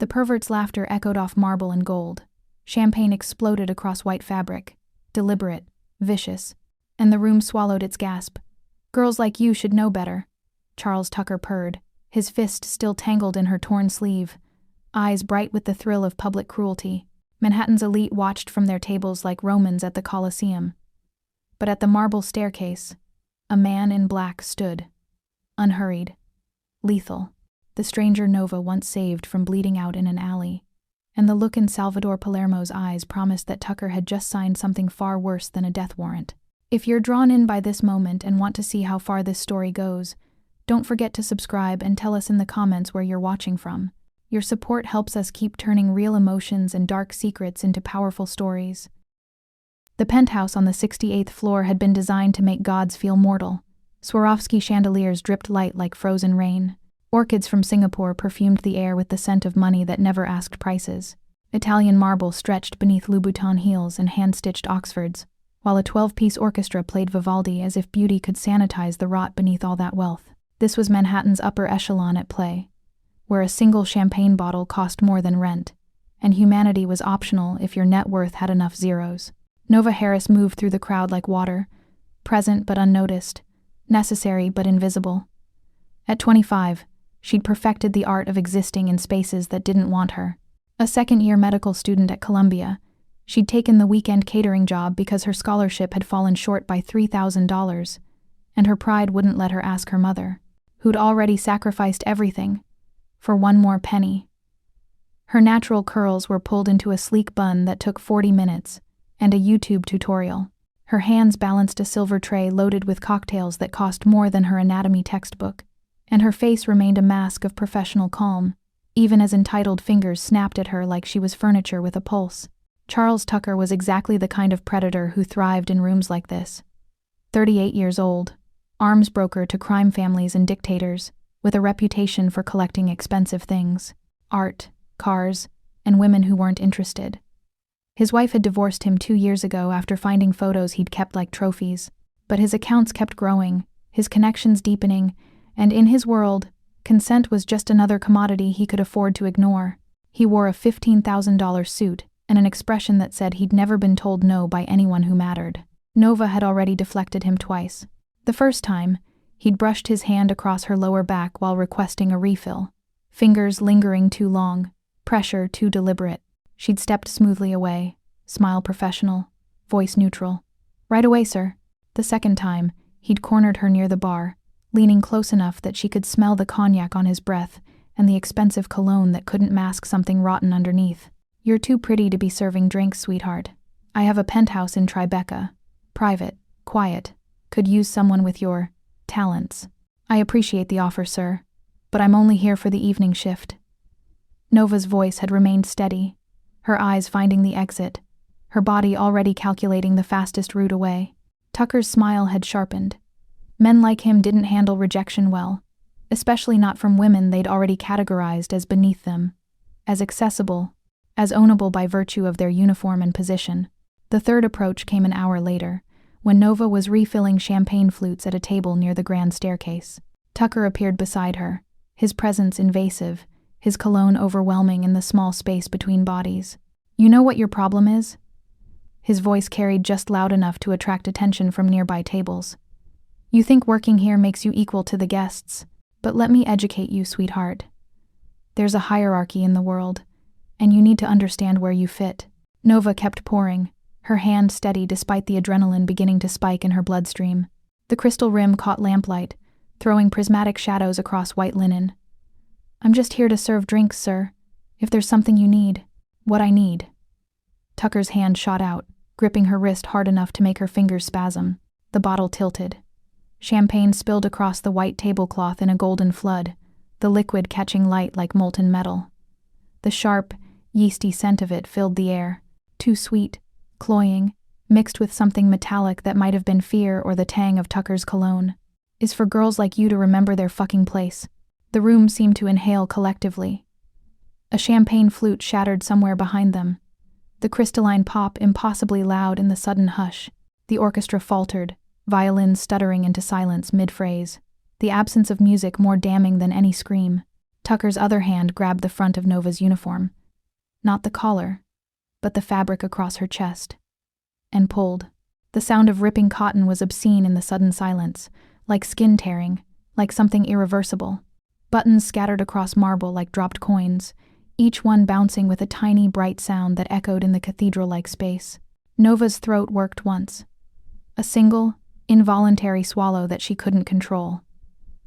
The pervert's laughter echoed off marble and gold. Champagne exploded across white fabric, deliberate, vicious, and the room swallowed its gasp. "Girls like you should know better," Charles Tucker purred, his fist still tangled in her torn sleeve, eyes bright with the thrill of public cruelty. Manhattan's elite watched from their tables like Romans at the Colosseum. But at the marble staircase, a man in black stood, unhurried, lethal, the stranger Nova once saved from bleeding out in an alley, and the look in Salvador Palermo's eyes promised that Tucker had just signed something far worse than a death warrant. If you're drawn in by this moment and want to see how far this story goes, don't forget to subscribe and tell us in the comments where you're watching from. Your support helps us keep turning real emotions and dark secrets into powerful stories. The penthouse on the 68th floor had been designed to make gods feel mortal. Swarovski chandeliers dripped light like frozen rain. Orchids from Singapore perfumed the air with the scent of money that never asked prices. Italian marble stretched beneath Louboutin heels and hand-stitched Oxfords, while a 12-piece orchestra played Vivaldi as if beauty could sanitize the rot beneath all that wealth. This was Manhattan's upper echelon at play, where a single champagne bottle cost more than rent, and humanity was optional if your net worth had enough zeros. Nova Harris moved through the crowd like water, present but unnoticed, necessary but invisible. At 25, she'd perfected the art of existing in spaces that didn't want her. A second-year medical student at Columbia, she'd taken the weekend catering job because her scholarship had fallen short by $3,000, and her pride wouldn't let her ask her mother, who'd already sacrificed everything, for one more penny. Her natural curls were pulled into a sleek bun that took 40 minutes, and a YouTube tutorial. Her hands balanced a silver tray loaded with cocktails that cost more than her anatomy textbook, and her face remained a mask of professional calm, even as entitled fingers snapped at her like she was furniture with a pulse. Charles Tucker was exactly the kind of predator who thrived in rooms like this. 38 years old, arms broker to crime families and dictators, with a reputation for collecting expensive things, art, cars, and women who weren't interested. His wife had divorced him 2 years ago after finding photos he'd kept like trophies, but his accounts kept growing, his connections deepening, and in his world, consent was just another commodity he could afford to ignore. He wore a $15,000 suit and an expression that said he'd never been told no by anyone who mattered. Nova had already deflected him twice. The first time, he'd brushed his hand across her lower back while requesting a refill, fingers lingering too long, pressure too deliberate. She'd stepped smoothly away, smile professional, voice neutral. "Right away, sir." The second time, he'd cornered her near the bar, leaning close enough that she could smell the cognac on his breath and the expensive cologne that couldn't mask something rotten underneath. "You're too pretty to be serving drinks, sweetheart. I have a penthouse in Tribeca. Private, quiet, could use someone with your talents. I appreciate the offer, sir, but I'm only here for the evening shift." Nova's voice had remained steady, her eyes finding the exit, her body already calculating the fastest route away. Tucker's smile had sharpened. Men like him didn't handle rejection well, especially not from women they'd already categorized as beneath them, as accessible, as ownable by virtue of their uniform and position. The third approach came an hour later, when Nova was refilling champagne flutes at a table near the grand staircase. Tucker appeared beside her, his presence invasive, his cologne overwhelming in the small space between bodies. "You know what your problem is?" His voice carried just loud enough to attract attention from nearby tables. "You think working here makes you equal to the guests, but let me educate you, sweetheart. There's a hierarchy in the world, and you need to understand where you fit." Nova kept pouring, her hand steady despite the adrenaline beginning to spike in her bloodstream. The crystal rim caught lamplight, throwing prismatic shadows across white linen. "I'm just here to serve drinks, sir. If there's something you need." "What I need." Tucker's hand shot out, gripping her wrist hard enough to make her fingers spasm. The bottle tilted. Champagne spilled across the white tablecloth in a golden flood, the liquid catching light like molten metal. The sharp, yeasty scent of it filled the air, too sweet, cloying, mixed with something metallic that might have been fear or the tang of Tucker's cologne. "Is for girls like you to remember their fucking place." The room seemed to inhale collectively. A champagne flute shattered somewhere behind them, the crystalline pop impossibly loud in the sudden hush. The orchestra faltered, violins stuttering into silence mid-phrase, the absence of music more damning than any scream. Tucker's other hand grabbed the front of Nova's uniform. Not the collar, but the fabric across her chest. And pulled. The sound of ripping cotton was obscene in the sudden silence, like skin tearing, like something irreversible. Buttons scattered across marble like dropped coins, each one bouncing with a tiny, bright sound that echoed in the cathedral-like space. Nova's throat worked once. A single, involuntary swallow that she couldn't control.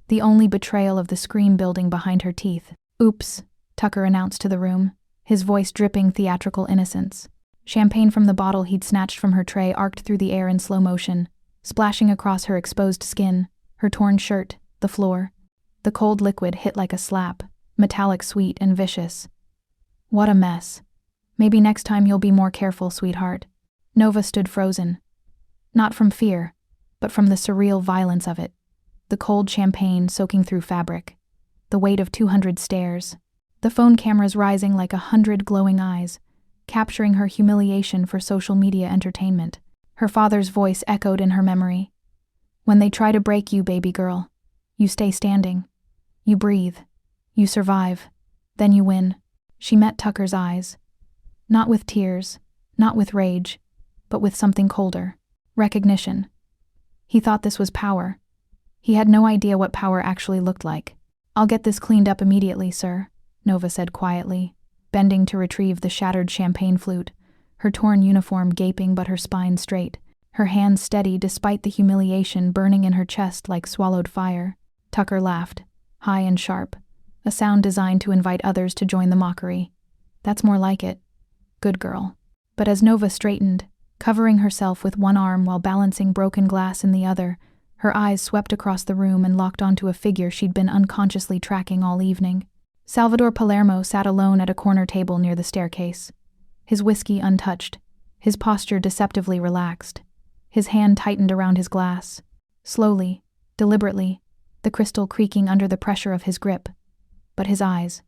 The only betrayal of the scream building behind her teeth. "Oops," Tucker announced to the room, his voice dripping theatrical innocence. Champagne from the bottle he'd snatched from her tray arced through the air in slow motion, splashing across her exposed skin, her torn shirt, the floor. The cold liquid hit like a slap, metallic, sweet, and vicious. "What a mess. Maybe next time you'll be more careful, sweetheart." Nova stood frozen. Not from fear, but from the surreal violence of it. The cold champagne soaking through fabric. The weight of 200 stares. The phone cameras rising like 100 glowing eyes, capturing her humiliation for social media entertainment. Her father's voice echoed in her memory. "When they try to break you, baby girl, you stay standing. You breathe. You survive. Then you win." She met Tucker's eyes. Not with tears, not with rage, but with something colder. Recognition. He thought this was power. He had no idea what power actually looked like. "I'll get this cleaned up immediately, sir," Nova said quietly, bending to retrieve the shattered champagne flute, her torn uniform gaping but her spine straight, her hands steady despite the humiliation burning in her chest like swallowed fire. Tucker laughed, high and sharp, a sound designed to invite others to join the mockery. "That's more like it. Good girl." But as Nova straightened, covering herself with one arm while balancing broken glass in the other, her eyes swept across the room and locked onto a figure she'd been unconsciously tracking all evening. Salvador Palermo sat alone at a corner table near the staircase, his whiskey untouched, his posture deceptively relaxed. His hand tightened around his glass. Slowly, deliberately, the crystal creaking under the pressure of his grip. But his eyes,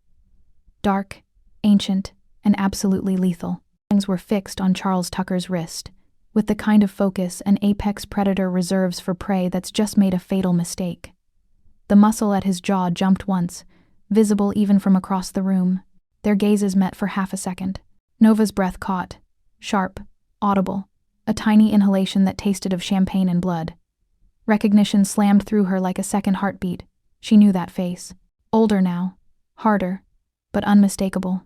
dark, ancient, and absolutely lethal, were fixed on Charles Tucker's wrist, with the kind of focus an apex predator reserves for prey that's just made a fatal mistake. The muscle at his jaw jumped once, visible even from across the room. Their gazes met for half a second. Nova's breath caught, sharp, audible, a tiny inhalation that tasted of champagne and blood. Recognition slammed through her like a second heartbeat. She knew that face. Older now, harder, but unmistakable.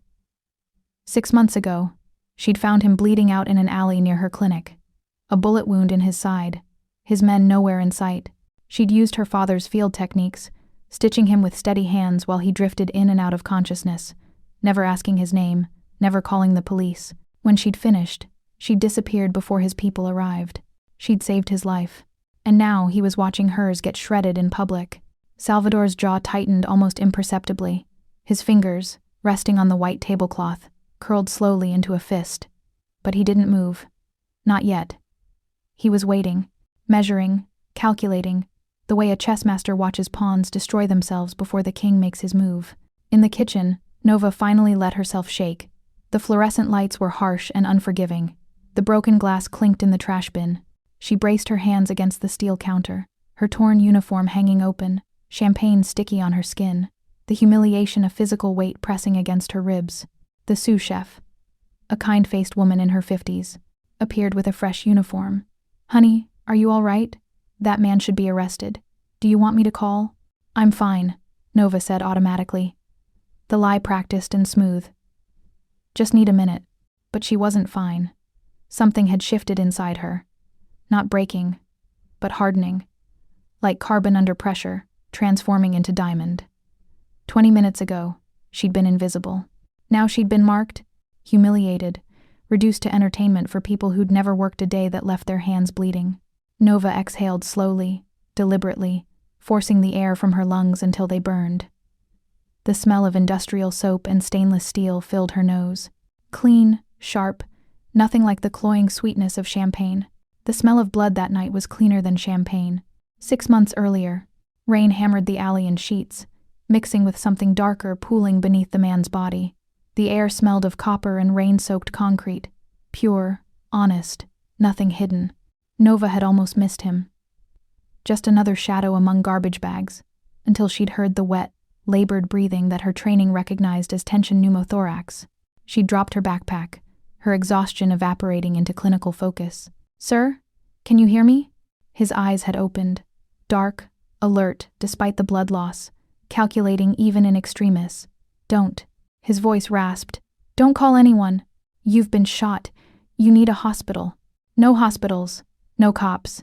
6 months ago, she'd found him bleeding out in an alley near her clinic. A bullet wound in his side, his men nowhere in sight. She'd used her father's field techniques, stitching him with steady hands while he drifted in and out of consciousness, never asking his name, never calling the police. When she'd finished, she'd disappeared before his people arrived. She'd saved his life. And now he was watching hers get shredded in public. Salvador's jaw tightened almost imperceptibly. His fingers, resting on the white tablecloth, curled slowly into a fist. But he didn't move. Not yet. He was waiting, measuring, calculating, the way a chess master watches pawns destroy themselves before the king makes his move. In the kitchen, Nova finally let herself shake. The fluorescent lights were harsh and unforgiving. The broken glass clinked in the trash bin. She braced her hands against the steel counter, her torn uniform hanging open, champagne sticky on her skin, the humiliation of physical weight pressing against her ribs. The sous chef, a kind-faced woman in her 50s, appeared with a fresh uniform. "Honey, are you all right? That man should be arrested. Do you want me to call?" "I'm fine," Nova said automatically. The lie practiced and smooth. "Just need a minute." But she wasn't fine. Something had shifted inside her. Not breaking, but hardening. Like carbon under pressure, transforming into diamond. 20 minutes ago, she'd been invisible. Now she'd been marked, humiliated, reduced to entertainment for people who'd never worked a day that left their hands bleeding. Nova exhaled slowly, deliberately, forcing the air from her lungs until they burned. The smell of industrial soap and stainless steel filled her nose. Clean, sharp, nothing like the cloying sweetness of champagne. The smell of blood that night was cleaner than champagne. 6 months earlier, rain hammered the alley in sheets, mixing with something darker pooling beneath the man's body. The air smelled of copper and rain-soaked concrete, pure, honest, nothing hidden. Nova had almost missed him. Just another shadow among garbage bags, until she'd heard the wet, labored breathing that her training recognized as tension pneumothorax. She dropped her backpack, her exhaustion evaporating into clinical focus. "Sir, can you hear me?" His eyes had opened, dark, alert despite the blood loss, calculating even in extremis. "Don't." His voice rasped. "Don't call anyone. You've been shot. You need a hospital." "No hospitals. No cops."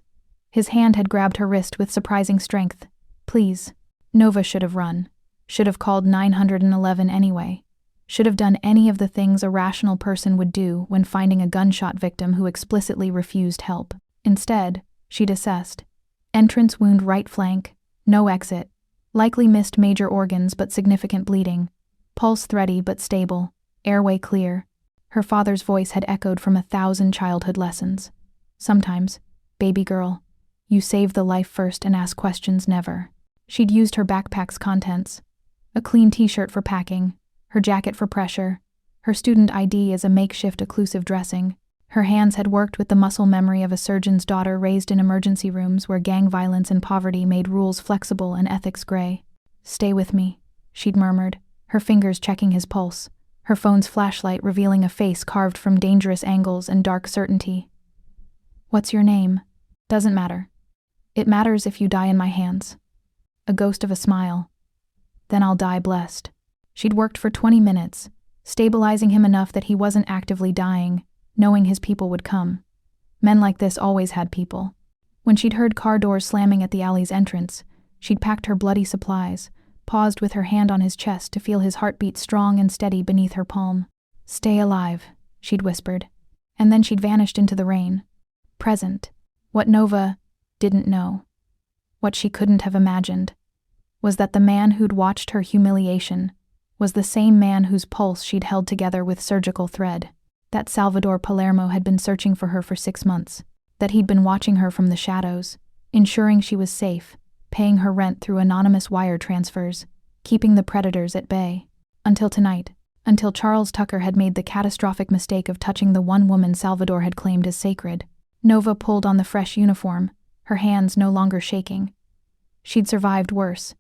His hand had grabbed her wrist with surprising strength. "Please." Nova should have run. Should have called 911 anyway. Should have done any of the things a rational person would do when finding a gunshot victim who explicitly refused help. Instead, she'd assessed. Entrance wound right flank, no exit. Likely missed major organs but significant bleeding. Pulse thready but stable, airway clear. Her father's voice had echoed from 1,000 childhood lessons. Sometimes, baby girl, you save the life first and ask questions never. She'd used her backpack's contents. A clean t-shirt for packing, her jacket for pressure, her student ID as a makeshift occlusive dressing. Her hands had worked with the muscle memory of a surgeon's daughter raised in emergency rooms where gang violence and poverty made rules flexible and ethics gray. "Stay with me," she'd murmured, her fingers checking his pulse, her phone's flashlight revealing a face carved from dangerous angles and dark certainty. "What's your name?" "Doesn't matter. It matters if you die in my hands." A ghost of a smile. "Then I'll die blessed." She'd worked for 20 minutes, stabilizing him enough that he wasn't actively dying, knowing his people would come. Men like this always had people. When she'd heard car doors slamming at the alley's entrance, she'd packed her bloody supplies, paused with her hand on his chest to feel his heartbeat strong and steady beneath her palm. "Stay alive," she'd whispered, and then she'd vanished into the rain. Present. What Nova didn't know, what she couldn't have imagined, was that the man who'd watched her humiliation was the same man whose pulse she'd held together with surgical thread. That Salvador Palermo had been searching for her for 6 months, that he'd been watching her from the shadows, ensuring she was safe, paying her rent through anonymous wire transfers, keeping the predators at bay. Until tonight, until Charles Tucker had made the catastrophic mistake of touching the one woman Salvador had claimed as sacred. Nova pulled on the fresh uniform, her hands no longer shaking. She'd survived worse.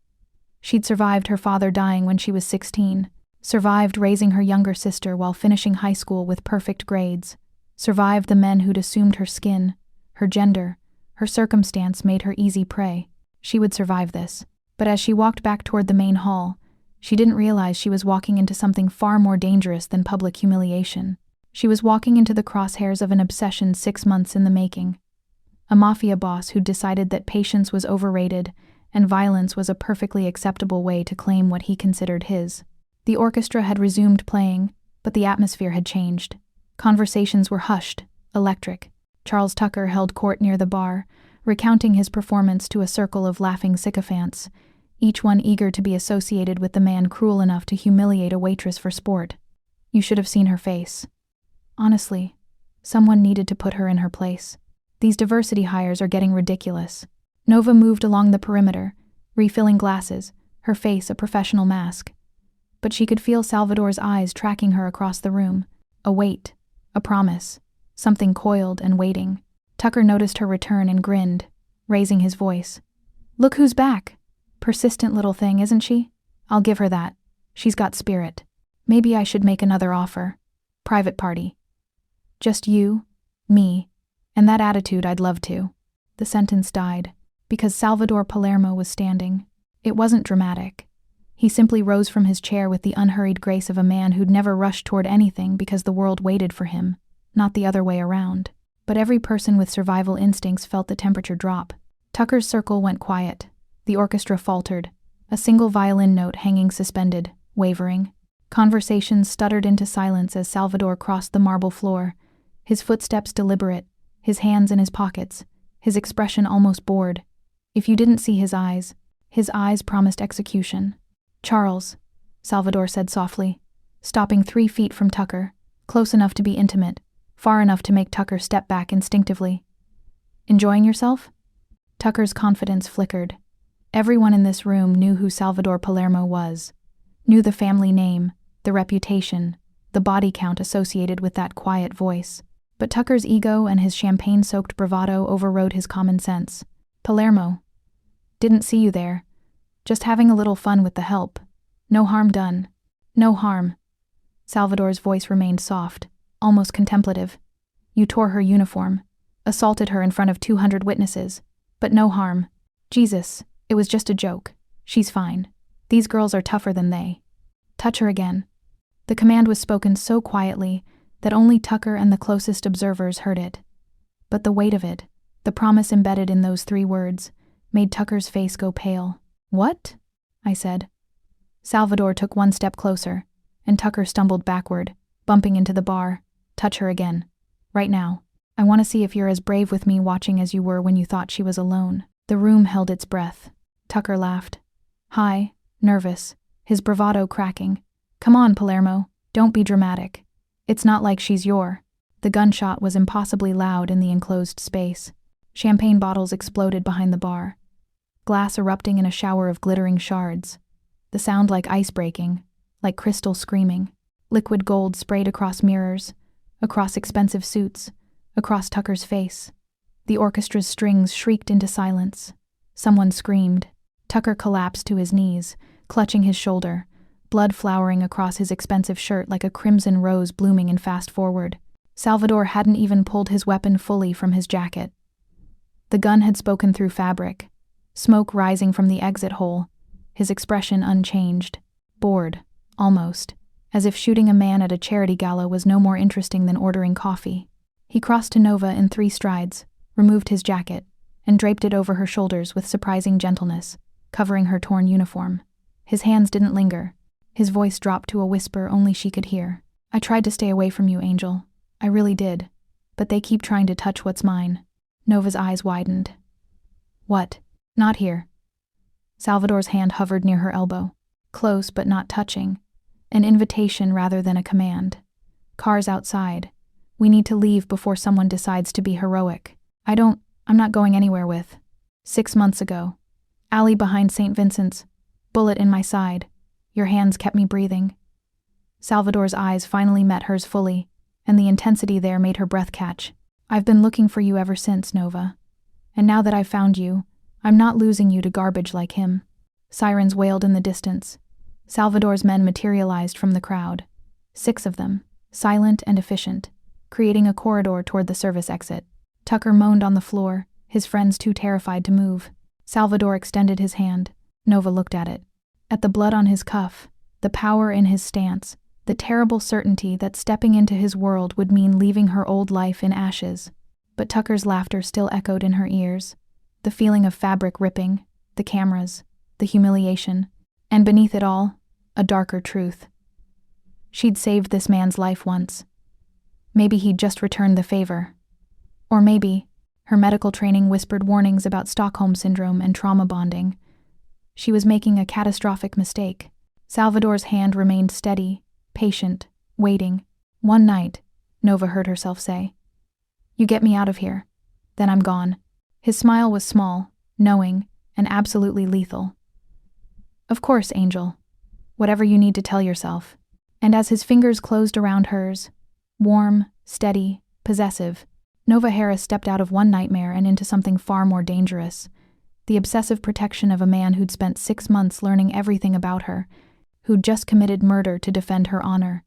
She'd survived her father dying when she was 16, survived raising her younger sister while finishing high school with perfect grades, survived the men who'd assumed her skin, her gender, her circumstance made her easy prey. She would survive this. But as she walked back toward the main hall, she didn't realize she was walking into something far more dangerous than public humiliation. She was walking into the crosshairs of an obsession 6 months in the making. A mafia boss who'd decided that patience was overrated and violence was a perfectly acceptable way to claim what he considered his. The orchestra had resumed playing, but the atmosphere had changed. Conversations were hushed, electric. Charles Tucker held court near the bar, recounting his performance to a circle of laughing sycophants, each one eager to be associated with the man cruel enough to humiliate a waitress for sport. You should have seen her face. Honestly, someone needed to put her in her place. These diversity hires are getting ridiculous. Nova moved along the perimeter, refilling glasses, her face a professional mask. But she could feel Salvador's eyes tracking her across the room. A wait, a promise, something coiled and waiting. Tucker noticed her return and grinned, raising his voice. "Look who's back. Persistent little thing, isn't she? I'll give her that. She's got spirit. Maybe I should make another offer. Private party. Just you, me, and that attitude I'd love to." The sentence died, because Salvador Palermo was standing. It wasn't dramatic. He simply rose from his chair with the unhurried grace of a man who'd never rushed toward anything because the world waited for him, not the other way around. But every person with survival instincts felt the temperature drop. Tucker's circle went quiet. The orchestra faltered, a single violin note hanging suspended, wavering. Conversations stuttered into silence as Salvador crossed the marble floor, his footsteps deliberate, his hands in his pockets, his expression almost bored. If you didn't see his eyes promised execution. "Charles," Salvador said softly, stopping 3 feet from Tucker, close enough to be intimate, far enough to make Tucker step back instinctively. "Enjoying yourself?" Tucker's confidence flickered. Everyone in this room knew who Salvador Palermo was, knew the family name, the reputation, the body count associated with that quiet voice. But Tucker's ego and his champagne-soaked bravado overrode his common sense. "Palermo. Didn't see you there. Just having a little fun with the help." No harm done. No harm. Salvador's voice remained soft, almost contemplative. You tore her uniform, assaulted her in front of 200 witnesses, but no harm. Jesus, it was just a joke. She's fine. These girls are tougher than they. Touch her again. The command was spoken so quietly that only Tucker and the closest observers heard it. But the weight of it, the promise embedded in those 3 words, made Tucker's face go pale. What? I said. Salvador took 1 step closer, and Tucker stumbled backward, bumping into the bar. Touch her again. Right now. I want to see if you're as brave with me watching as you were when you thought she was alone. The room held its breath. Tucker laughed. High, nervous, his bravado cracking. Come on, Palermo, don't be dramatic. It's not like she's your. The gunshot was impossibly loud in the enclosed space. Champagne bottles exploded behind the bar, glass erupting in a shower of glittering shards. The sound like ice breaking, like crystal screaming. Liquid gold sprayed across mirrors, across expensive suits, across Tucker's face. The orchestra's strings shrieked into silence. Someone screamed. Tucker collapsed to his knees, clutching his shoulder, blood flowering across his expensive shirt like a crimson rose blooming in fast forward. Salvador hadn't even pulled his weapon fully from his jacket. The gun had spoken through fabric, smoke rising from the exit hole, his expression unchanged, bored, almost, as if shooting a man at a charity gala was no more interesting than ordering coffee. He crossed to Nova in 3 strides, removed his jacket, and draped it over her shoulders with surprising gentleness, covering her torn uniform. His hands didn't linger. His voice dropped to a whisper only she could hear. I tried to stay away from you, Angel. I really did. But they keep trying to touch what's mine. Nova's eyes widened. What? Not here. Salvador's hand hovered near her elbow. Close but not touching. An invitation rather than a command. Cars outside. We need to leave before someone decides to be heroic. I'm not going anywhere with. 6 months ago. Alley behind St. Vincent's. Bullet in my side. Your hands kept me breathing. Salvador's eyes finally met hers fully, and the intensity there made her breath catch. I've been looking for you ever since, Nova. And now that I've found you, I'm not losing you to garbage like him. Sirens wailed in the distance. Salvador's men materialized from the crowd. 6 of them, silent and efficient, creating a corridor toward the service exit. Tucker moaned on the floor, his friends too terrified to move. Salvador extended his hand. Nova looked at it. At the blood on his cuff, the power in his stance, the terrible certainty that stepping into his world would mean leaving her old life in ashes. But Tucker's laughter still echoed in her ears. The feeling of fabric ripping, the cameras, the humiliation, and beneath it all, a darker truth. She'd saved this man's life once. Maybe he'd just returned the favor. Or maybe, her medical training whispered warnings about Stockholm Syndrome and trauma bonding. She was making a catastrophic mistake. Salvador's hand remained steady, patient, waiting. One night, Nova heard herself say, "You get me out of here, then I'm gone." His smile was small, knowing, and absolutely lethal. "Of course, Angel. Whatever you need to tell yourself." And as his fingers closed around hers, warm, steady, possessive, Nova Harris stepped out of one nightmare and into something far more dangerous. The obsessive protection of a man who'd spent 6 months learning everything about her, who'd just committed murder to defend her honor,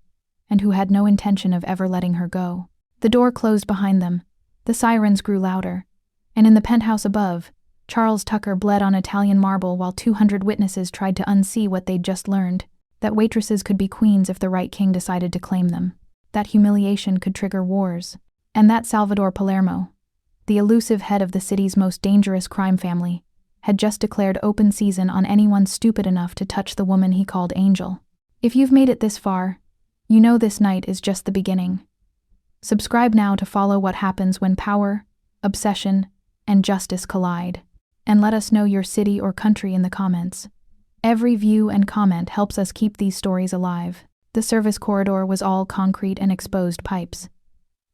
and who had no intention of ever letting her go. The door closed behind them, the sirens grew louder, and in the penthouse above, Charles Tucker bled on Italian marble while 200 witnesses tried to unsee what they'd just learned, that waitresses could be queens if the right king decided to claim them, that humiliation could trigger wars, and that Salvador Palermo, the elusive head of the city's most dangerous crime family, had just declared open season on anyone stupid enough to touch the woman he called Angel. If you've made it this far, you know this night is just the beginning. Subscribe now to follow what happens when power, obsession, and justice collide, and let us know your city or country in the comments. Every view and comment helps us keep these stories alive. The service corridor was all concrete and exposed pipes.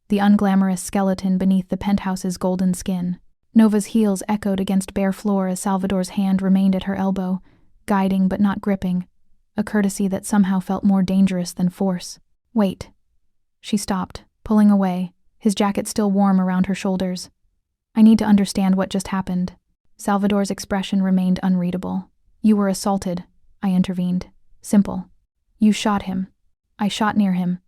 The unglamorous skeleton beneath the penthouse's golden skin. Nova's heels echoed against bare floor as Salvador's hand remained at her elbow, guiding but not gripping, a courtesy that somehow felt more dangerous than force. Wait. She stopped, pulling away, his jacket still warm around her shoulders. I need to understand what just happened. Salvador's expression remained unreadable. You were assaulted, I intervened. Simple. You shot him. I shot near him.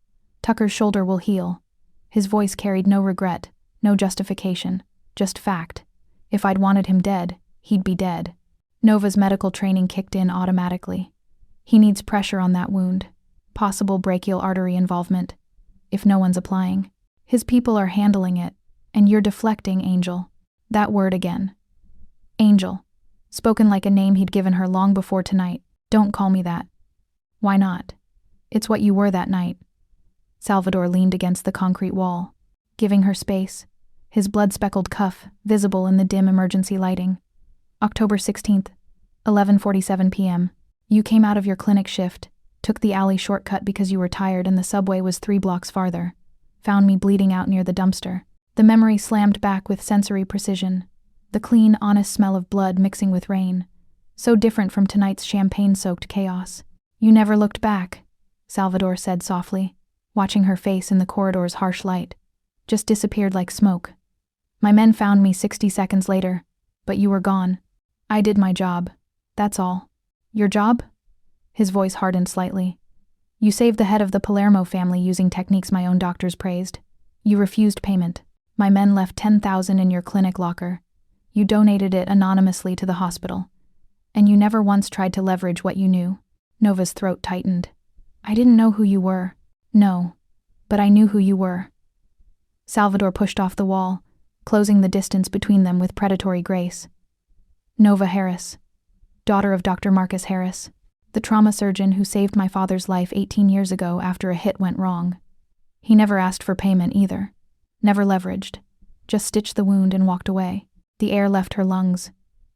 Tucker's shoulder will heal. His voice carried no regret, no justification, just fact. If I'd wanted him dead, he'd be dead. Nova's medical training kicked in automatically. He needs pressure on that wound. Possible brachial artery involvement. If no one's applying. His people are handling it, and you're deflecting, Angel. That word again. Angel. Spoken like a name he'd given her long before tonight. Don't call me that. Why not? It's what you were that night. Salvador leaned against the concrete wall, giving her space, his blood-speckled cuff visible in the dim emergency lighting. October 16th, 11:47 p.m. You came out of your clinic shift, took the alley shortcut because you were tired and the subway was 3 blocks farther. Found me bleeding out near the dumpster. The memory slammed back with sensory precision. The clean, honest smell of blood mixing with rain. So different from tonight's champagne-soaked chaos. You never looked back, Salvador said softly, watching her face in the corridor's harsh light. Just disappeared like smoke. My men found me 60 seconds later, but you were gone. I did my job. That's all. Your job? His voice hardened slightly. You saved the head of the Palermo family using techniques my own doctors praised. You refused payment. My men left $10,000 in your clinic locker. You donated it anonymously to the hospital. And you never once tried to leverage what you knew. Nova's throat tightened. I didn't know who you were. No. But I knew who you were. Salvador pushed off the wall, closing the distance between them with predatory grace. Nova Harris. Daughter of Dr. Marcus Harris. The trauma surgeon who saved my father's life 18 years ago after a hit went wrong. He never asked for payment either. Never leveraged. Just stitched the wound and walked away. The air left her lungs.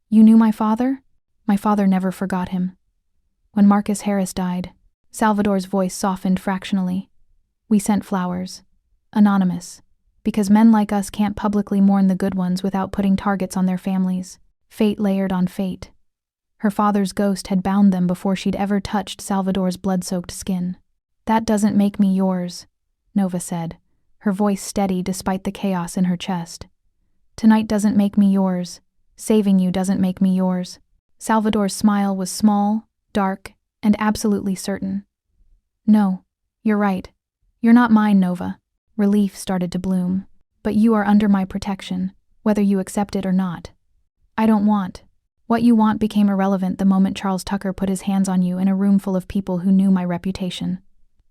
You knew my father? My father never forgot him. When Marcus Harris died, Salvador's voice softened fractionally. We sent flowers. Anonymous. Because men like us can't publicly mourn the good ones without putting targets on their families. Fate layered on fate. Her father's ghost had bound them before she'd ever touched Salvador's blood-soaked skin. That doesn't make me yours, Nova said, her voice steady despite the chaos in her chest. Tonight doesn't make me yours. Saving you doesn't make me yours. Salvador's smile was small, dark, and absolutely certain. No, you're right. You're not mine, Nova. Relief started to bloom. But you are under my protection, whether you accept it or not. I don't want. What you want became irrelevant the moment Charles Tucker put his hands on you in a room full of people who knew my reputation.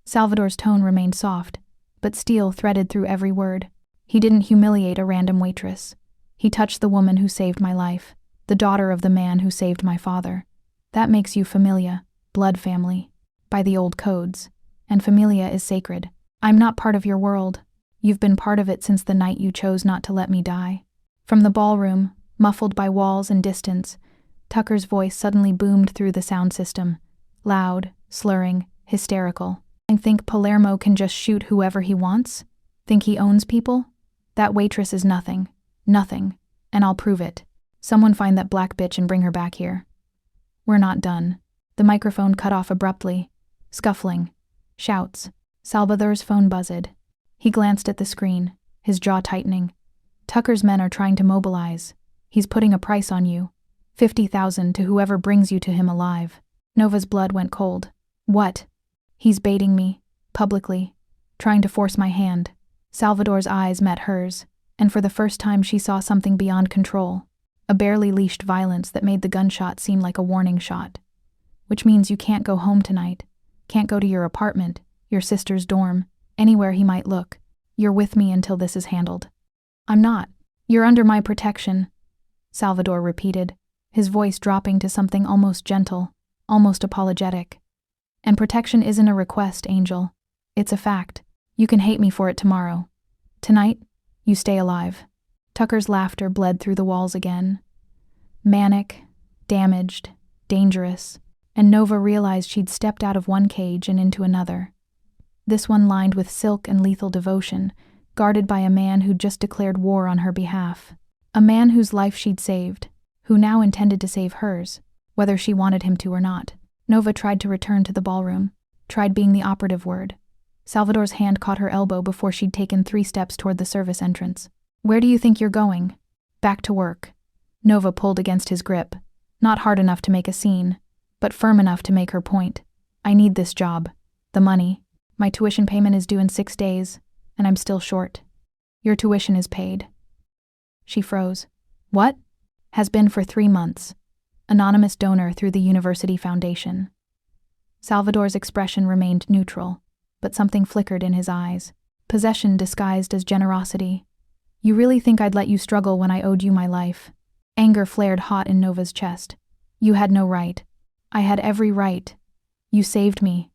Salvador's tone remained soft, but steel threaded through every word. He didn't humiliate a random waitress. He touched the woman who saved my life, the daughter of the man who saved my father. That makes you familia, blood family, by the old codes, and familia is sacred. I'm not part of your world. You've been part of it since the night you chose not to let me die. From the ballroom, muffled by walls and distance, Tucker's voice suddenly boomed through the sound system, loud, slurring, hysterical. I think Palermo can just shoot whoever he wants? Think he owns people? That waitress is nothing, and I'll prove it. Someone find that black bitch and bring her back here. We're not done. The microphone cut off abruptly. Scuffling. Shouts. Salvador's phone buzzed. He glanced at the screen, his jaw tightening. Tucker's men are trying to mobilize. He's putting a price on you. 50,000 to whoever brings you to him alive. Nova's blood went cold. What? He's baiting me, publicly, trying to force my hand. Salvador's eyes met hers, and for the first time she saw something beyond control. A barely leashed violence that made the gunshot seem like a warning shot. Which means you can't go home tonight. Can't go to your apartment, your sister's dorm, anywhere he might look. You're with me until this is handled. I'm not. You're under my protection, Salvador repeated, his voice dropping to something almost gentle, almost apologetic. And protection isn't a request, Angel. It's a fact. You can hate me for it tomorrow. Tonight, you stay alive. Tucker's laughter bled through the walls again. Manic, damaged, dangerous, and Nova realized she'd stepped out of one cage and into another. This one lined with silk and lethal devotion, guarded by a man who'd just declared war on her behalf. A man whose life she'd saved, who now intended to save hers, whether she wanted him to or not. Nova tried to return to the ballroom, tried being the operative word. Salvador's hand caught her elbow before she'd taken 3 steps toward the service entrance. Where do you think you're going? Back to work. Nova pulled against his grip, not hard enough to make a scene, but firm enough to make her point. I need this job. The money. My tuition payment is due in 6 days, and I'm still short. Your tuition is paid. She froze. What? Has been for 3 months. Anonymous donor through the University Foundation. Salvador's expression remained neutral, but something flickered in his eyes. Possession disguised as generosity. You really think I'd let you struggle when I owed you my life? Anger flared hot in Nova's chest. You had no right. I had every right. You saved me.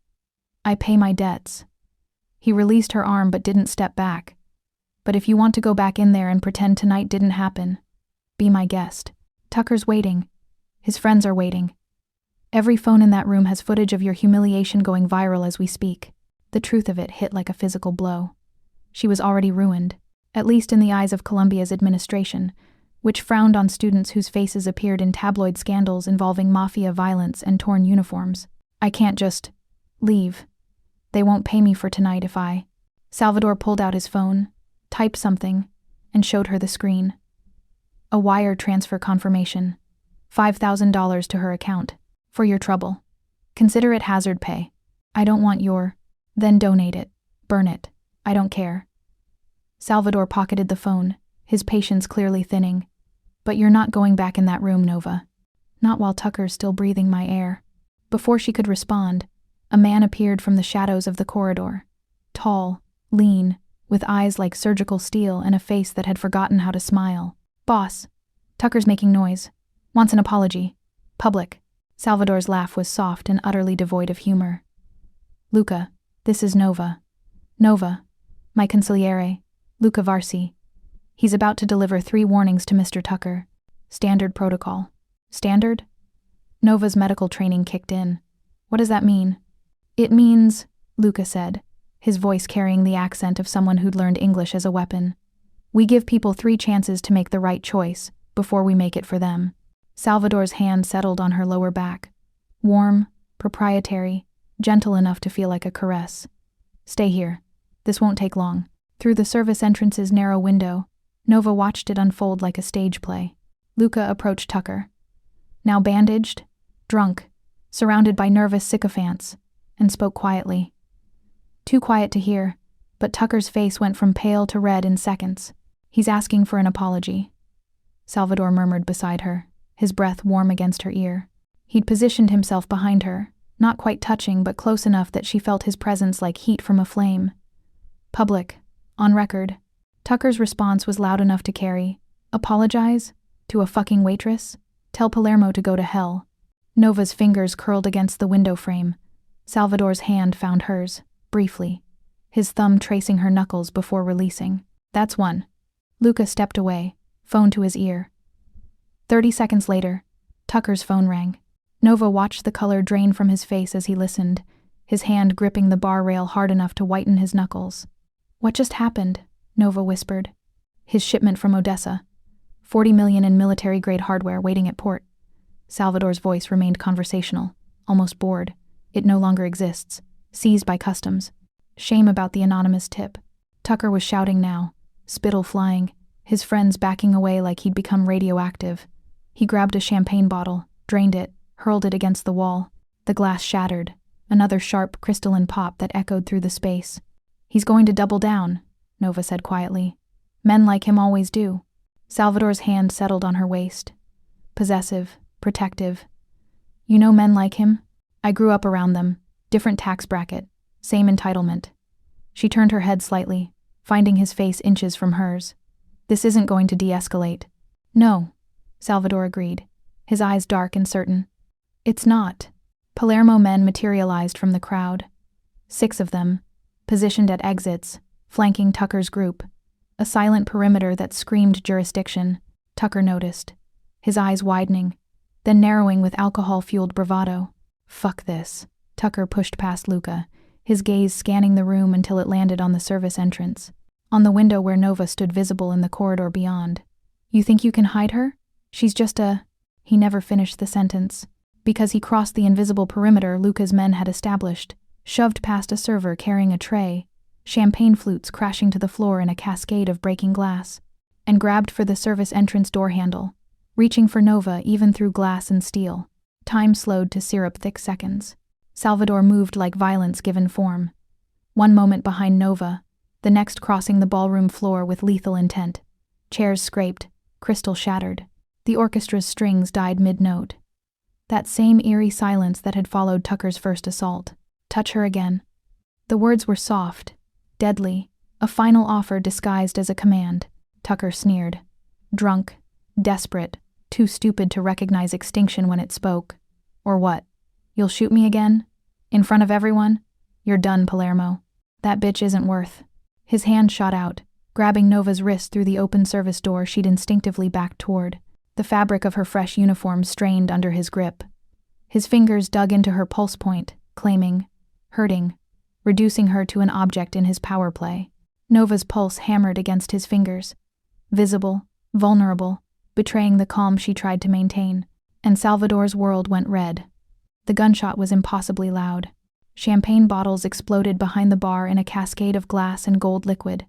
I pay my debts. He released her arm but didn't step back. But if you want to go back in there and pretend tonight didn't happen, be my guest. Tucker's waiting. His friends are waiting. Every phone in that room has footage of your humiliation going viral as we speak. The truth of it hit like a physical blow. She was already ruined, at least in the eyes of Columbia's administration, which frowned on students whose faces appeared in tabloid scandals involving mafia violence and torn uniforms. I can't just leave. They won't pay me for tonight if I... Salvador pulled out his phone, typed something, and showed her the screen. A wire transfer confirmation. $5,000 to her account. For your trouble. Consider it hazard pay. I don't want your... Then donate it. Burn it. I don't care. Salvador pocketed the phone, his patience clearly thinning. But you're not going back in that room, Nova. Not while Tucker's still breathing my air. Before she could respond, a man appeared from the shadows of the corridor. Tall, lean, with eyes like surgical steel and a face that had forgotten how to smile. Boss. Tucker's making noise. Wants an apology. Public. Salvador's laugh was soft and utterly devoid of humor. Luca, this is Nova. Nova. My consigliere. Luca Varsi. He's about to deliver 3 warnings to Mr. Tucker. Standard protocol. Standard? Nova's medical training kicked in. What does that mean? It means, Luca said, his voice carrying the accent of someone who'd learned English as a weapon. We give people 3 chances to make the right choice before we make it for them. Salvador's hand settled on her lower back. Warm, proprietary, gentle enough to feel like a caress. Stay here. This won't take long. Through the service entrance's narrow window, Nova watched it unfold like a stage play. Luca approached Tucker. Now bandaged, drunk, surrounded by nervous sycophants, and spoke quietly. Too quiet to hear, but Tucker's face went from pale to red in seconds. He's asking for an apology. Salvador murmured beside her, his breath warm against her ear. He'd positioned himself behind her, not quite touching but close enough that she felt his presence like heat from a flame. Public. On record. Tucker's response was loud enough to carry. Apologize? To a fucking waitress? Tell Palermo to go to hell. Nova's fingers curled against the window frame. Salvador's hand found hers, briefly, his thumb tracing her knuckles before releasing. That's one. Luca stepped away, phone to his ear. 30 seconds later, Tucker's phone rang. Nova watched the color drain from his face as he listened, his hand gripping the bar rail hard enough to whiten his knuckles. What just happened? Nova whispered. His shipment from Odessa. 40 million in military-grade hardware waiting at port. Salvador's voice remained conversational, almost bored. It no longer exists. Seized by customs. Shame about the anonymous tip. Tucker was shouting now, spittle flying, his friends backing away like he'd become radioactive. He grabbed a champagne bottle, drained it, hurled it against the wall. The glass shattered, another sharp, crystalline pop that echoed through the space. He's going to double down, Nova said quietly. Men like him always do. Salvador's hand settled on her waist. Possessive, protective. You know men like him? I grew up around them. Different tax bracket. Same entitlement. She turned her head slightly, finding his face inches from hers. This isn't going to de-escalate. No, Salvador agreed, his eyes dark and certain. It's not. Palermo men materialized from the crowd. 6 of them, positioned at exits, flanking Tucker's group. A silent perimeter that screamed jurisdiction. Tucker noticed, his eyes widening, then narrowing with alcohol-fueled bravado. Fuck this. Tucker pushed past Luca, his gaze scanning the room until it landed on the service entrance, on the window where Nova stood visible in the corridor beyond. You think you can hide her? She's just a... He never finished the sentence, because he crossed the invisible perimeter Luca's men had established, shoved past a server carrying a tray, champagne flutes crashing to the floor in a cascade of breaking glass, and grabbed for the service entrance door handle, reaching for Nova even through glass and steel. Time slowed to syrup-thick seconds. Salvador moved like violence given form. One moment behind Nova, the next crossing the ballroom floor with lethal intent. Chairs scraped, crystal shattered. The orchestra's strings died mid-note. That same eerie silence that had followed Tucker's first assault. Touch her again. The words were soft, deadly, a final offer disguised as a command. Tucker sneered. Drunk, desperate, too stupid to recognize extinction when it spoke. Or what? You'll shoot me again? In front of everyone? You're done, Palermo. That bitch isn't worth. His hand shot out, grabbing Nova's wrist through the open service door she'd instinctively backed toward. The fabric of her fresh uniform strained under his grip. His fingers dug into her pulse point, claiming, hurting, reducing her to an object in his power play. Nova's pulse hammered against his fingers, visible, vulnerable, betraying the calm she tried to maintain, and Salvador's world went red. The gunshot was impossibly loud. Champagne bottles exploded behind the bar in a cascade of glass and gold liquid.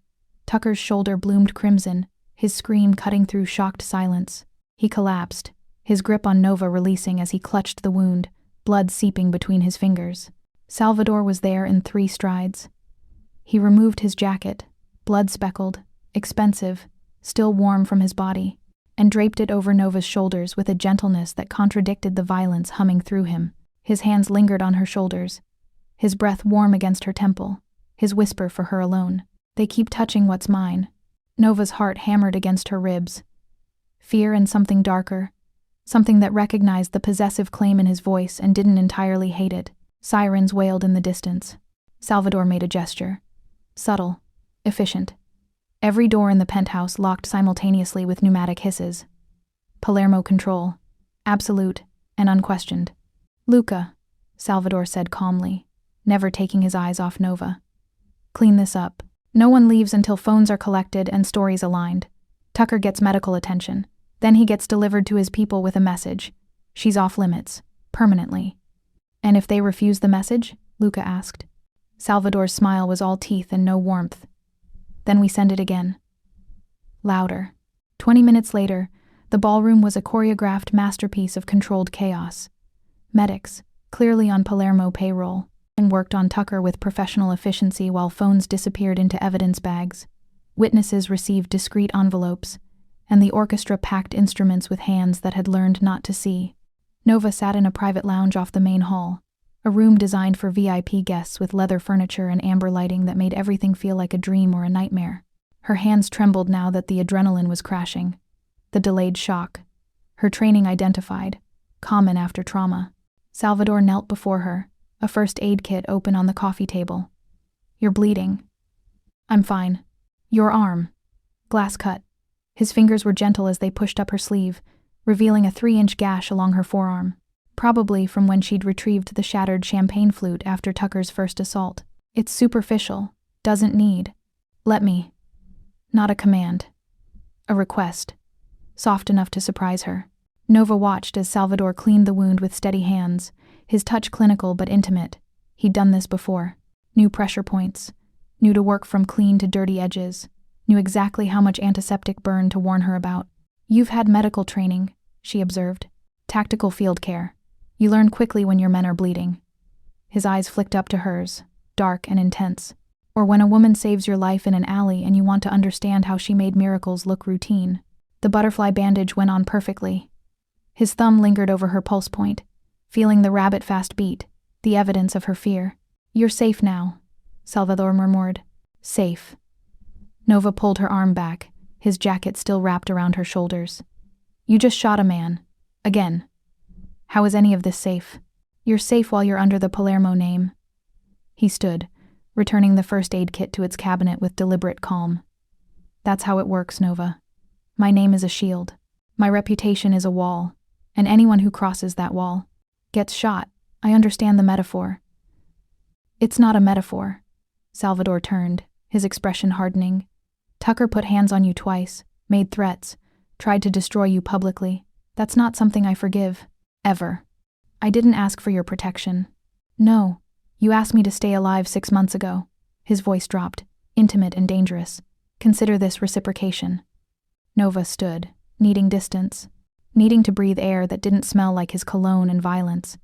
Tucker's shoulder bloomed crimson, his scream cutting through shocked silence. He collapsed, his grip on Nova releasing as he clutched the wound, blood seeping between his fingers. Salvador was there in 3 strides. He removed his jacket, blood-speckled, expensive, still warm from his body, and draped it over Nova's shoulders with a gentleness that contradicted the violence humming through him. His hands lingered on her shoulders, his breath warm against her temple, his whisper for her alone. They keep touching what's mine. Nova's heart hammered against her ribs. Fear and something darker, something that recognized the possessive claim in his voice and didn't entirely hate it. Sirens wailed in the distance. Salvador made a gesture. Subtle, efficient. Every door in the penthouse locked simultaneously with pneumatic hisses. Palermo control. Absolute and unquestioned. Luca, Salvador said calmly, never taking his eyes off Nova. Clean this up. No one leaves until phones are collected and stories aligned. Tucker gets medical attention. Then he gets delivered to his people with a message. She's off limits. Permanently. And if they refuse the message? Luca asked. Salvador's smile was all teeth and no warmth. Then we send it again. Louder. 20 minutes later, the ballroom was a choreographed masterpiece of controlled chaos. Medics, clearly on Palermo payroll, and worked on Tucker with professional efficiency while phones disappeared into evidence bags. Witnesses received discreet envelopes, and the orchestra packed instruments with hands that had learned not to see. Nova sat in a private lounge off the main hall, a room designed for VIP guests with leather furniture and amber lighting that made everything feel like a dream or a nightmare. Her hands trembled now that the adrenaline was crashing. The delayed shock. Her training identified. Common after trauma. Salvador knelt before her, a first aid kit open on the coffee table. You're bleeding. I'm fine. Your arm. Glass cut. His fingers were gentle as they pushed up her sleeve, revealing a 3-inch gash along her forearm, probably from when she'd retrieved the shattered champagne flute after Tucker's first assault. It's superficial. Doesn't need. Let me. Not a command. A request. Soft enough to surprise her. Nova watched as Salvador cleaned the wound with steady hands, his touch clinical but intimate. He'd done this before. Knew pressure points. Knew to work from clean to dirty edges. Knew exactly how much antiseptic burn to warn her about. You've had medical training, she observed. Tactical field care. You learn quickly when your men are bleeding. His eyes flicked up to hers, dark and intense. Or when a woman saves your life in an alley and you want to understand how she made miracles look routine. The butterfly bandage went on perfectly. His thumb lingered over her pulse point, feeling the rabbit-fast beat, the evidence of her fear. You're safe now, Salvador murmured. Safe. Nova pulled her arm back, his jacket still wrapped around her shoulders. You just shot a man. Again. How is any of this safe? You're safe while you're under the Palermo name. He stood, returning the first aid kit to its cabinet with deliberate calm. That's how it works, Nova. My name is a shield. My reputation is a wall, and anyone who crosses that wall gets shot. I understand the metaphor. It's not a metaphor. Salvador turned, his expression hardening. Tucker put hands on you twice, made threats, tried to destroy you publicly. That's not something I forgive. Ever. I didn't ask for your protection. No. You asked me to stay alive 6 months ago. His voice dropped, intimate and dangerous. Consider this reciprocation. Nova stood, needing distance, needing to breathe air that didn't smell like his cologne and violence.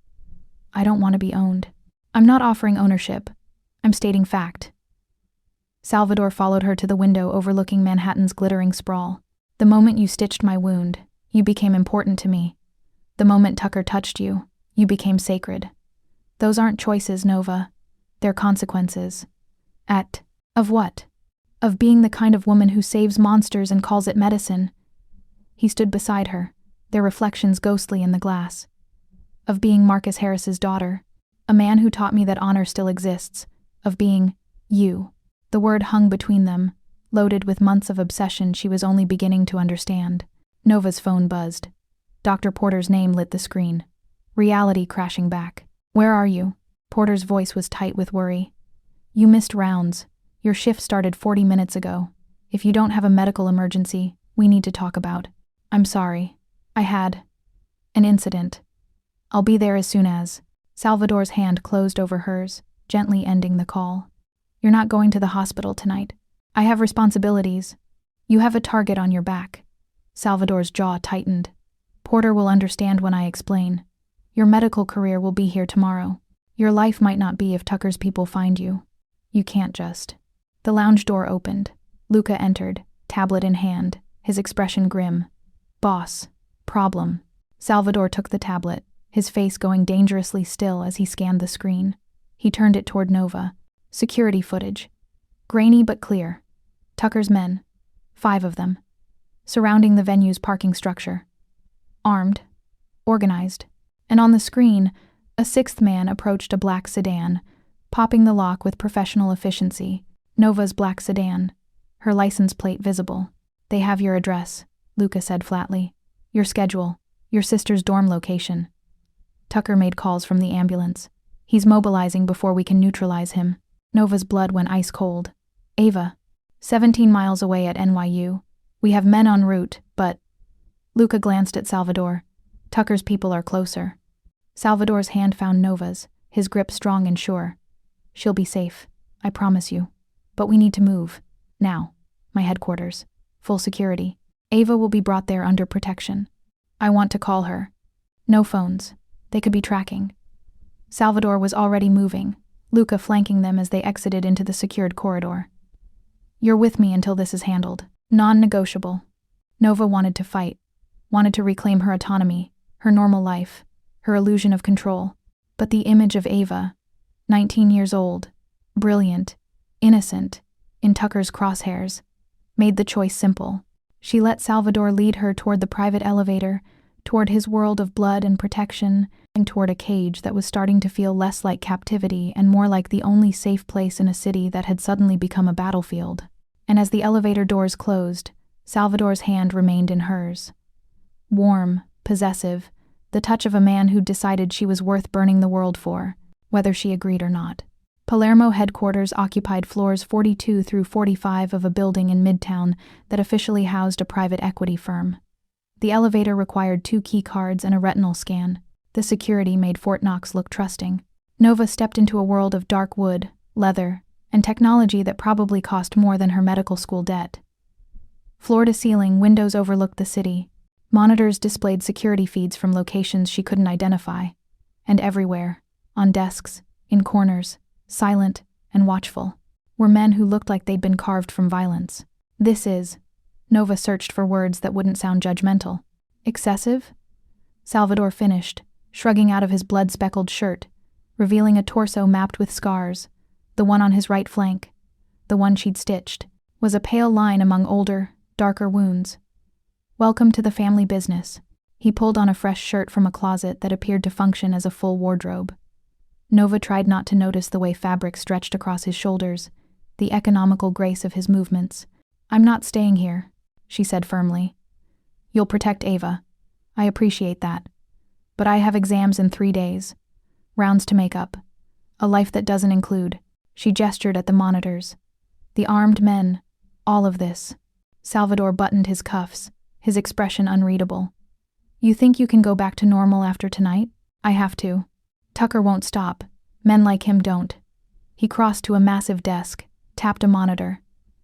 I don't want to be owned. I'm not offering ownership. I'm stating fact. Salvador followed her to the window overlooking Manhattan's glittering sprawl. The moment you stitched my wound, you became important to me. The moment Tucker touched you, you became sacred. Those aren't choices, Nova. They're consequences. Of what? Of being the kind of woman who saves monsters and calls it medicine. He stood beside her, their reflections ghostly in the glass. Of being Marcus Harris's daughter, a man who taught me that honor still exists. Of being you. The word hung between them, loaded with months of obsession she was only beginning to understand. Nova's phone buzzed. Dr. Porter's name lit the screen. Reality crashing back. Where are you? Porter's voice was tight with worry. You missed rounds. Your shift started 40 minutes ago. If you don't have a medical emergency, we need to talk about. I'm sorry. I had an incident. I'll be there as soon as. Salvador's hand closed over hers, gently ending the call. You're not going to the hospital tonight. I have responsibilities. You have a target on your back. Salvador's jaw tightened. Porter will understand when I explain. Your medical career will be here tomorrow. Your life might not be if Tucker's people find you. You can't just. The lounge door opened. Luca entered, tablet in hand, his expression grim. Boss. Problem. Salvador took the tablet, his face going dangerously still as he scanned the screen. He turned it toward Nova. Security footage. Grainy but clear. Tucker's men. 5 of them. Surrounding the venue's parking structure. Armed. Organized. And on the screen, a 6th man approached a black sedan, popping the lock with professional efficiency. Nova's black sedan. Her license plate visible. They have your address, Luca said flatly. Your schedule. Your sister's dorm location. Tucker made calls from the ambulance. He's mobilizing before we can neutralize him. Nova's blood went ice cold. Ava. 17 miles away at NYU. We have men en route, but... Luca glanced at Salvador. Tucker's people are closer. Salvador's hand found Nova's, his grip strong and sure. She'll be safe, I promise you. But we need to move. Now. My headquarters. Full security. Ava will be brought there under protection. I want to call her. No phones. They could be tracking. Salvador was already moving, Luca flanking them as they exited into the secured corridor. You're with me until this is handled. Non-negotiable. Nova wanted to fight, wanted to reclaim her autonomy, her normal life, her illusion of control. But the image of Ava, 19 years old, brilliant, innocent, in Tucker's crosshairs, made the choice simple. She let Salvador lead her toward the private elevator, toward his world of blood and protection, and toward a cage that was starting to feel less like captivity and more like the only safe place in a city that had suddenly become a battlefield. And as the elevator doors closed, Salvador's hand remained in hers. Warm, possessive, the touch of a man who'd decided she was worth burning the world for, whether she agreed or not. Palermo headquarters occupied floors 42 through 45 of a building in Midtown that officially housed a private equity firm. The elevator required 2 key cards and a retinal scan. The security made Fort Knox look trusting. Nova stepped into a world of dark wood, leather, and technology that probably cost more than her medical school debt. Floor to ceiling, windows overlooked the city. Monitors displayed security feeds from locations she couldn't identify. And everywhere, on desks, in corners, silent and watchful, were men who looked like they'd been carved from violence. Nova searched for words that wouldn't sound judgmental. Excessive? Salvador finished, shrugging out of his blood-speckled shirt, revealing a torso mapped with scars. The one on his right flank, the one she'd stitched, was a pale line among older, darker wounds. Welcome to the family business. He pulled on a fresh shirt from a closet that appeared to function as a full wardrobe. Nova tried not to notice the way fabric stretched across his shoulders, the economical grace of his movements. I'm not staying here, she said firmly. You'll protect Ava. I appreciate that. But I have exams in 3 days. Rounds to make up. A life that doesn't include. She gestured at the monitors. The armed men. All of this. Salvador buttoned his cuffs, his expression unreadable. You think you can go back to normal after tonight? I have to. Tucker won't stop. Men like him don't. He crossed to a massive desk, tapped a monitor.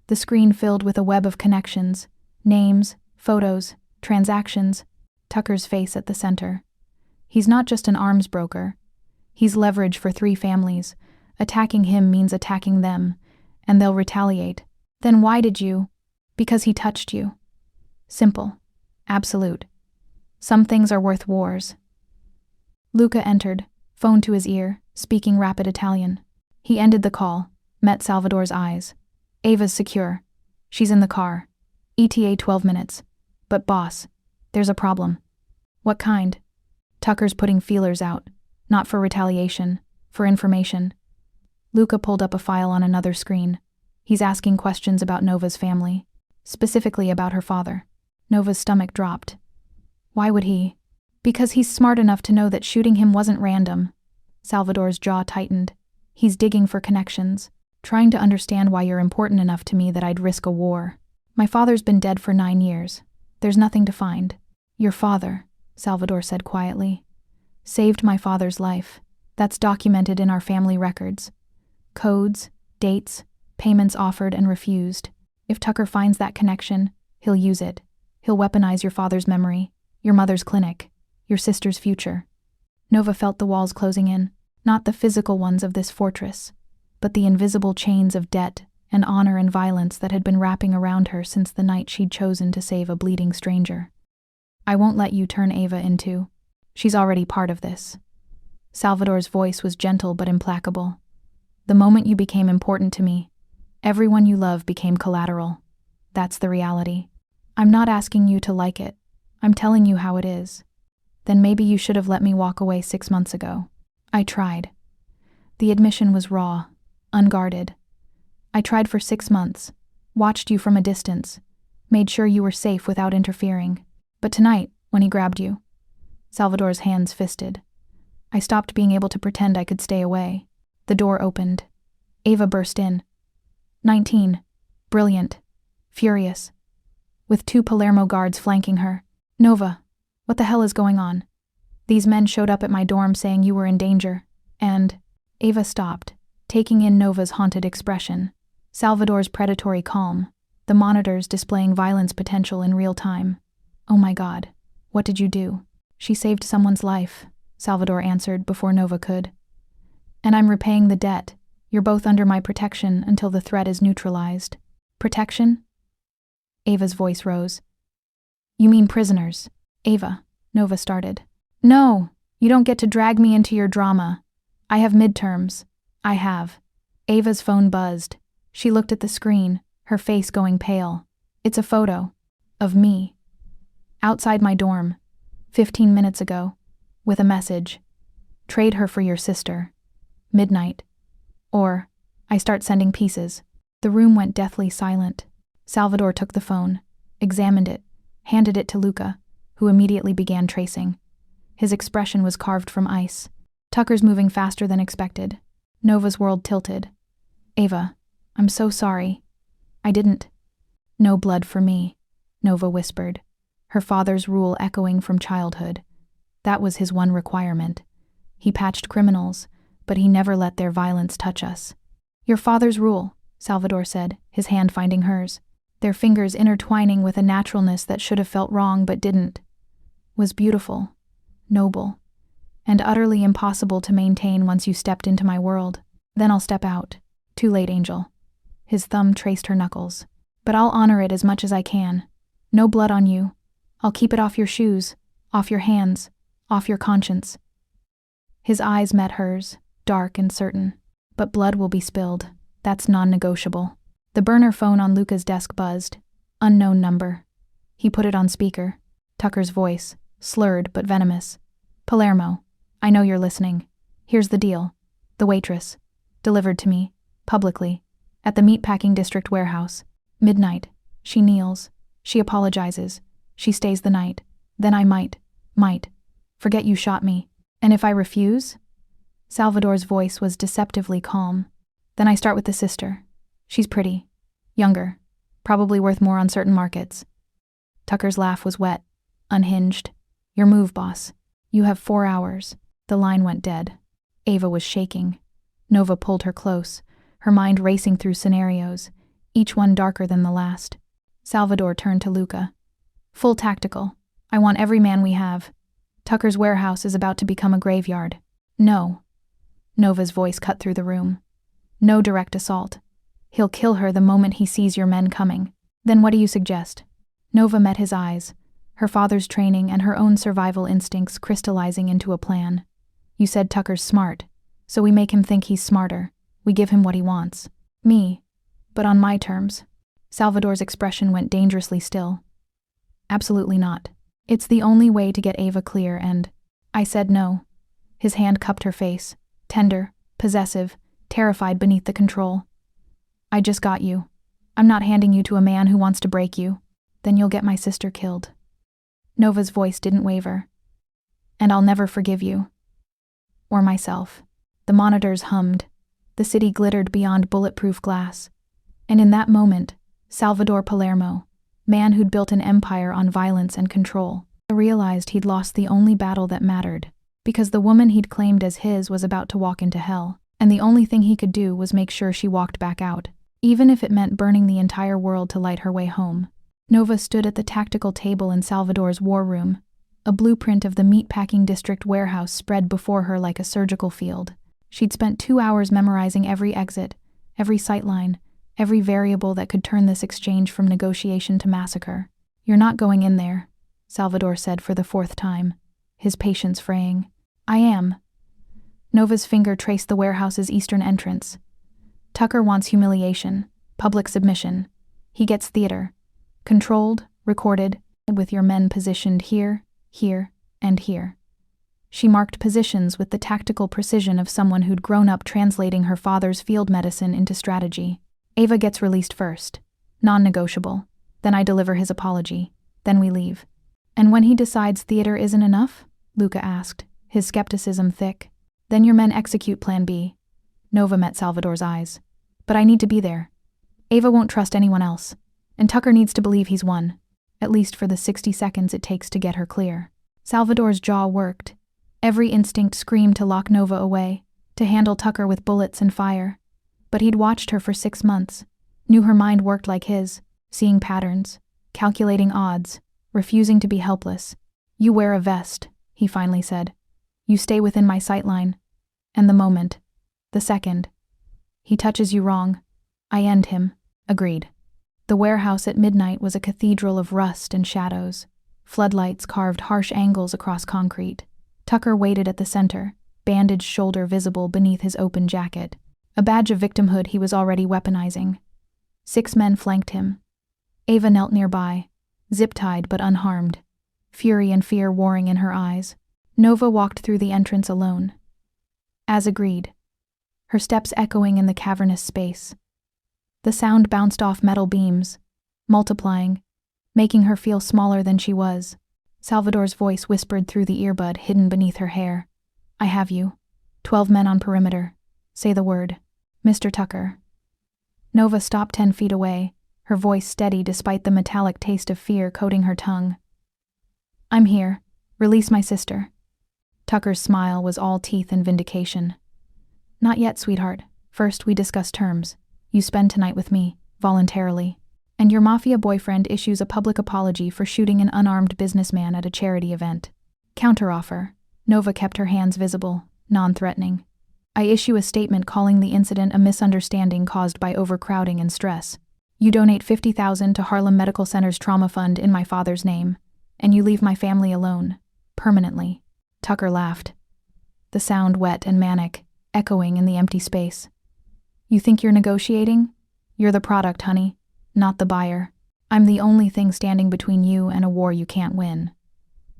The screen filled with a web of connections, names, photos, transactions. Tucker's face at the center. He's not just an arms broker. He's leverage for 3 families. Attacking him means attacking them, and they'll retaliate. Then why did you? Because he touched you. Simple. Absolute. Some things are worth wars. Luca entered, phone to his ear, speaking rapid Italian. He ended the call, met Salvador's eyes. Ava's secure. She's in the car. ETA 12 minutes. But boss, there's a problem. What kind? Tucker's putting feelers out. Not for retaliation, for information. Luca pulled up a file on another screen. He's asking questions about Nova's family, specifically about her father. Nova's stomach dropped. Why would he? Because he's smart enough to know that shooting him wasn't random. Salvador's jaw tightened. He's digging for connections, trying to understand why you're important enough to me that I'd risk a war. My father's been dead for 9 years. There's nothing to find. Your father, Salvador said quietly, saved my father's life. That's documented in our family records. Codes, dates, payments offered and refused. If Tucker finds that connection, he'll use it. He'll weaponize your father's memory, your mother's clinic, your sister's future. Nova felt the walls closing in, not the physical ones of this fortress, but the invisible chains of debt and honor and violence that had been wrapping around her since the night she'd chosen to save a bleeding stranger. I won't let you turn Ava into. She's already part of this. Salvador's voice was gentle but implacable. The moment you became important to me, everyone you love became collateral. That's the reality. I'm not asking you to like it. I'm telling you how it is. Then maybe you should have let me walk away 6 months ago. I tried. The admission was raw, unguarded. I tried for 6 months, watched you from a distance, made sure you were safe without interfering. But tonight, when he grabbed you, Salvador's hands fisted. I stopped being able to pretend I could stay away. The door opened. Ava burst in. 19. Brilliant. Furious. With 2 Palermo guards flanking her. Nova, what the hell is going on? These men showed up at my dorm saying you were in danger, and... Ava stopped, taking in Nova's haunted expression. Salvador's predatory calm. The monitors displaying violence potential in real time. Oh my God, what did you do? She saved someone's life, Salvador answered before Nova could. And I'm repaying the debt. You're both under my protection until the threat is neutralized. Protection? Ava's voice rose. You mean prisoners? Ava, Nova started. No, you don't get to drag me into your drama. I have midterms. I have. Ava's phone buzzed. She looked at the screen, her face going pale. It's a photo. Of me. Outside my dorm. 15 minutes ago. With a message. Trade her for your sister. Midnight. Or, I start sending pieces. The room went deathly silent. Salvador took the phone, examined it, handed it to Luca, who immediately began tracing. His expression was carved from ice. Tucker's moving faster than expected. Nova's world tilted. Ava, I'm so sorry. I didn't. No blood for me, Nova whispered, her father's rule echoing from childhood. That was his one requirement. He patched criminals, but he never let their violence touch us. Your father's rule, Salvador said, his hand finding hers, their fingers intertwining with a naturalness that should have felt wrong but didn't, was beautiful, noble, and utterly impossible to maintain once you stepped into my world. Then I'll step out. Too late, Angel. His thumb traced her knuckles. But I'll honor it as much as I can. No blood on you. I'll keep it off your shoes, off your hands, off your conscience. His eyes met hers, dark and certain. But blood will be spilled. That's non-negotiable. The burner phone on Luca's desk buzzed. Unknown number. He put it on speaker. Tucker's voice, slurred but venomous. Palermo, I know you're listening. Here's the deal. The Waitress. Delivered to me, publicly, at the meatpacking district warehouse. Midnight. She kneels. She apologizes. She stays the night. Then I might forget you shot me. And if I refuse? Salvador's voice was deceptively calm. Then I start with the sister. She's pretty. Younger. Probably worth more on certain markets. Tucker's laugh was wet, unhinged. Your move, boss. You have 4 hours. The line went dead. Ava was shaking. Nova pulled her close, her mind racing through scenarios, each one darker than the last. Salvador turned to Luca. Full tactical. I want every man we have. Tucker's warehouse is about to become a graveyard. No, Nova's voice cut through the room. No direct assault. He'll kill her the moment he sees your men coming. Then what do you suggest? Nova met his eyes, her father's training and her own survival instincts crystallizing into a plan. You said Tucker's smart, so we make him think he's smarter. We give him what he wants. Me. But on my terms. Salvador's expression went dangerously still. Absolutely not. It's the only way to get Ava clear and… I said no. His hand cupped her face, tender, possessive, terrified beneath the control. I just got you. I'm not handing you to a man who wants to break you. Then you'll get my sister killed. Nova's voice didn't waver. And I'll never forgive you. Or myself. The monitors hummed. The city glittered beyond bulletproof glass. And in that moment, Salvador Palermo, man who'd built an empire on violence and control, realized he'd lost the only battle that mattered, because the woman he'd claimed as his was about to walk into hell, and the only thing he could do was make sure she walked back out, even if it meant burning the entire world to light her way home. Nova stood at the tactical table in Salvador's war room, a blueprint of the meatpacking district warehouse spread before her like a surgical field. She'd spent 2 hours memorizing every exit, every sightline, every variable that could turn this exchange from negotiation to massacre. You're not going in there, Salvador said for the 4th time, his patience fraying. I am. Nova's finger traced the warehouse's eastern entrance. Tucker wants humiliation, public submission. He gets theater. Controlled, recorded, with your men positioned here, here, and here. She marked positions with the tactical precision of someone who'd grown up translating her father's field medicine into strategy. Ava gets released first. Non-negotiable. Then I deliver his apology. Then we leave. And when he decides theater isn't enough? Luca asked, his skepticism thick. Then your men execute Plan B. Nova met Salvador's eyes. But I need to be there. Ava won't trust anyone else. And Tucker needs to believe he's won. At least for the 60 seconds it takes to get her clear. Salvador's jaw worked. Every instinct screamed to lock Nova away, to handle Tucker with bullets and fire. But he'd watched her for 6 months, knew her mind worked like his, seeing patterns, calculating odds, refusing to be helpless. You wear a vest, he finally said. You stay within my sightline. And the moment, the second, he touches you wrong, I end him. Agreed. The warehouse at midnight was a cathedral of rust and shadows. Floodlights carved harsh angles across concrete. Tucker waited at the center, bandaged shoulder visible beneath his open jacket, a badge of victimhood he was already weaponizing. 6 men flanked him. Ava knelt nearby, zip-tied but unharmed, fury and fear warring in her eyes. Nova walked through the entrance alone. As agreed, her steps echoing in the cavernous space. The sound bounced off metal beams, multiplying, making her feel smaller than she was. Salvador's voice whispered through the earbud hidden beneath her hair. I have you. 12 men on perimeter. Say the word. Mr. Tucker. Nova stopped 10 feet away, her voice steady despite the metallic taste of fear coating her tongue. I'm here. Release my sister. Tucker's smile was all teeth and vindication. Not yet, sweetheart. First, we discuss terms. You spend tonight with me, voluntarily. And your mafia boyfriend issues a public apology for shooting an unarmed businessman at a charity event. Counteroffer. Nova kept her hands visible, non-threatening. I issue a statement calling the incident a misunderstanding caused by overcrowding and stress. You donate $50,000 to Harlem Medical Center's trauma fund in my father's name, and you leave my family alone, permanently. Tucker laughed. The sound wet and manic, echoing in the empty space. You think you're negotiating? You're the product, honey, not the buyer. I'm the only thing standing between you and a war you can't win.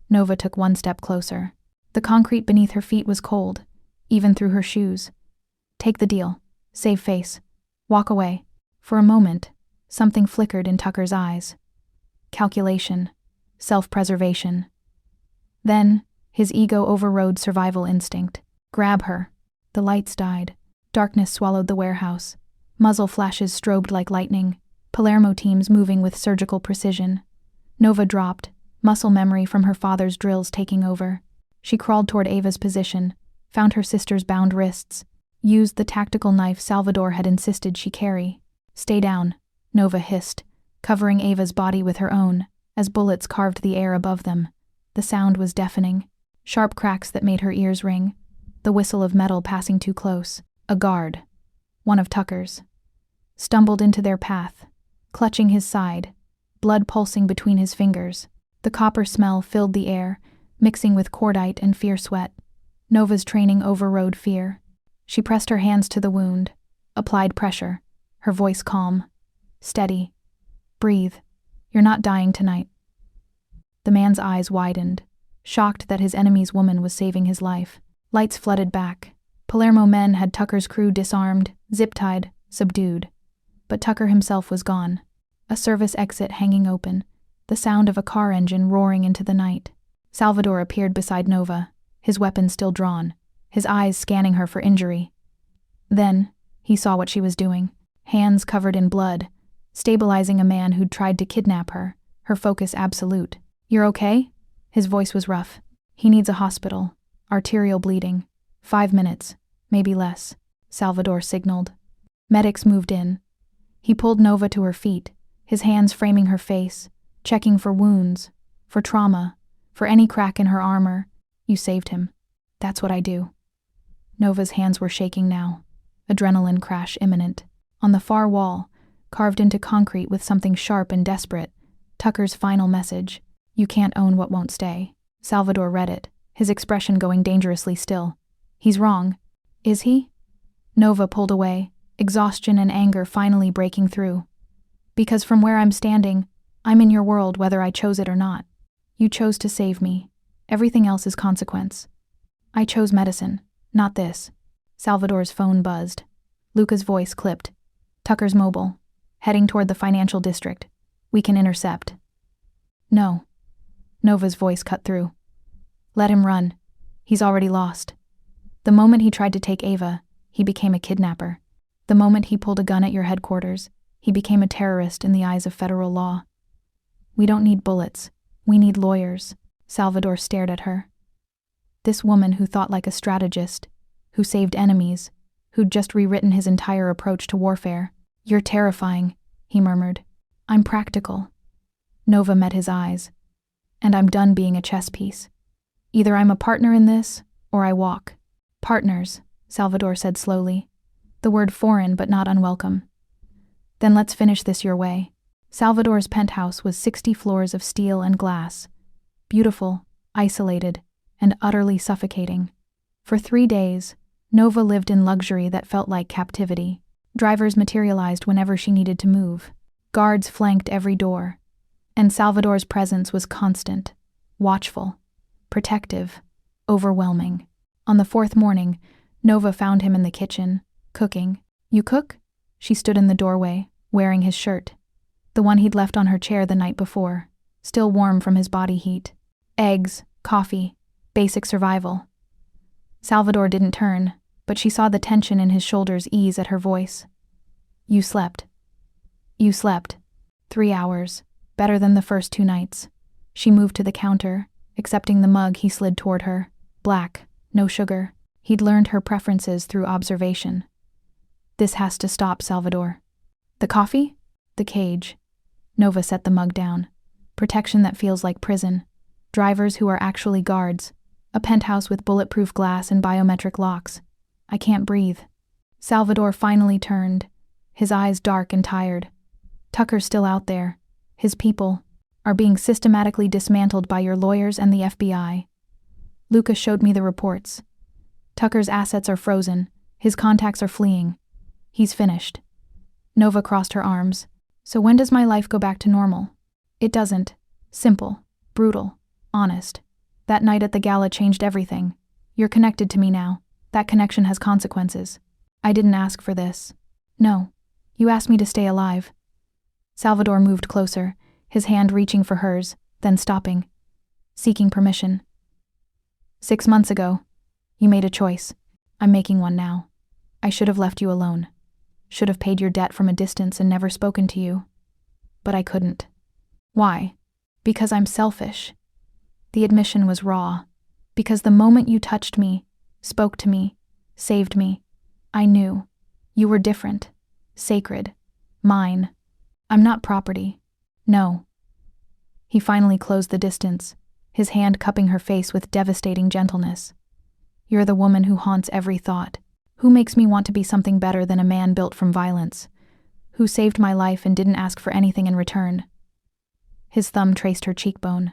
Nova took 1 step closer. The concrete beneath her feet was cold, even through her shoes. Take the deal. Save face. Walk away. For a moment, something flickered in Tucker's eyes. Calculation. Self-preservation. Then, his ego overrode survival instinct. Grab her. The lights died. Darkness swallowed the warehouse. Muzzle flashes strobed like lightning. Palermo teams moving with surgical precision. Nova dropped, muscle memory from her father's drills taking over. She crawled toward Ava's position, found her sister's bound wrists, used the tactical knife Salvador had insisted she carry. Stay down, Nova hissed, covering Ava's body with her own, as bullets carved the air above them. The sound was deafening. Sharp cracks that made her ears ring. the whistle of metal passing too close. A guard, one of Tucker's, stumbled into their path, clutching his side, blood pulsing between his fingers. The copper smell filled the air, mixing with cordite and fear sweat. Nova's training overrode fear. She pressed her hands to the wound, applied pressure, her voice calm. Steady. Breathe. You're not dying tonight. The man's eyes widened, shocked that his enemy's woman was saving his life. Lights flooded back. Palermo men had Tucker's crew disarmed, zip-tied, subdued. But Tucker himself was gone. A service exit hanging open, the sound of a car engine roaring into the night. Salvador appeared beside Nova, his weapon still drawn, his eyes scanning her for injury. Then, he saw what she was doing, hands covered in blood, stabilizing a man who'd tried to kidnap her, her focus absolute. "You're okay?" His voice was rough. "He needs a hospital. Arterial bleeding. 5 minutes, maybe less," Salvador signaled. Medics moved in. He pulled Nova to her feet, his hands framing her face, checking for wounds, for trauma, for any crack in her armor. "You saved him. That's what I do." Nova's hands were shaking now. Adrenaline crash imminent. On the far wall, carved into concrete with something sharp and desperate, Tucker's final message: "You can't own what won't stay." Salvador read it, his expression going dangerously still. "He's wrong." "Is he?" Nova pulled away, exhaustion and anger finally breaking through. "Because from where I'm standing, I'm in your world whether I chose it or not. You chose to save me. Everything else is consequence. I chose medicine, not this." Salvador's phone buzzed. Luca's voice clipped. "Tucker's mobile. Heading toward the financial district. We can intercept." "No." Nova's voice cut through. "Let him run. He's already lost. The moment he tried to take Ava, he became a kidnapper. The moment he pulled a gun at your headquarters, he became a terrorist in the eyes of federal law. We don't need bullets. We need lawyers." Salvador stared at her. This woman who thought like a strategist, who saved enemies, who'd just rewritten his entire approach to warfare. "You're terrifying," he murmured. "I'm practical." Nova met his eyes. "And I'm done being a chess piece. Either I'm a partner in this, or I walk." "Partners," Salvador said slowly, the word foreign but not unwelcome. "Then let's finish this your way." Salvador's penthouse was 60 floors of steel and glass, beautiful, isolated, and utterly suffocating. For 3 days, Nova lived in luxury that felt like captivity. Drivers materialized whenever she needed to move. Guards flanked every door. And Salvador's presence was constant, watchful, protective, overwhelming. On the 4th morning, Nova found him in the kitchen, cooking. "You cook?" She stood in the doorway, wearing his shirt, the one he'd left on her chair the night before, still warm from his body heat. Eggs, coffee, basic survival. Salvador didn't turn, but she saw the tension in his shoulders ease at her voice. "You slept." "You slept. 3 hours. Better than the first 2 nights." She moved to the counter, accepting the mug he slid toward her. Black, no sugar. He'd learned her preferences through observation. "This has to stop, Salvador." "The coffee?" "The cage." Nova set the mug down. "Protection that feels like prison. Drivers who are actually guards. A penthouse with bulletproof glass and biometric locks. I can't breathe." Salvador finally turned, his eyes dark and tired. "Tucker's still out there. His people are being systematically dismantled by your lawyers and the FBI. Luca showed me the reports. Tucker's assets are frozen. His contacts are fleeing. He's finished." Nova crossed her arms. "So when does my life go back to normal?" "It doesn't. Simple, brutal, honest. That night at the gala changed everything. You're connected to me now. That connection has consequences. I didn't ask for this." "No. You asked me to stay alive." Salvador moved closer, his hand reaching for hers, then stopping, seeking permission. 6 months ago, you made a choice. I'm making one now. I should have left you alone. Should have paid your debt from a distance and never spoken to you. But I couldn't. Why? Because I'm selfish. The admission was raw. Because the moment you touched me, spoke to me, saved me, I knew. You were different. Sacred. Mine. I'm not property. No." He finally closed the distance, his hand cupping her face with devastating gentleness. You're the woman who haunts every thought. Who makes me want to be something better than a man built from violence? Who saved my life and didn't ask for anything in return? His thumb traced her cheekbone.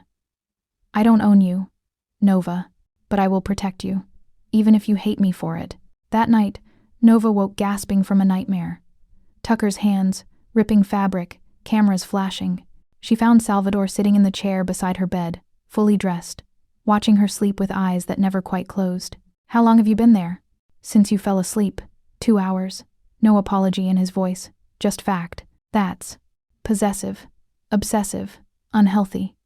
I don't own you, Nova, but I will protect you, even if you hate me for it. That night, Nova woke gasping from a nightmare. Tucker's hands, ripping fabric, cameras flashing. She found Salvador sitting in the chair beside her bed, fully dressed, watching her sleep with eyes that never quite closed. How long have you been there? Since you fell asleep. 2 hours. No apology in his voice, just fact. That's possessive, obsessive, unhealthy.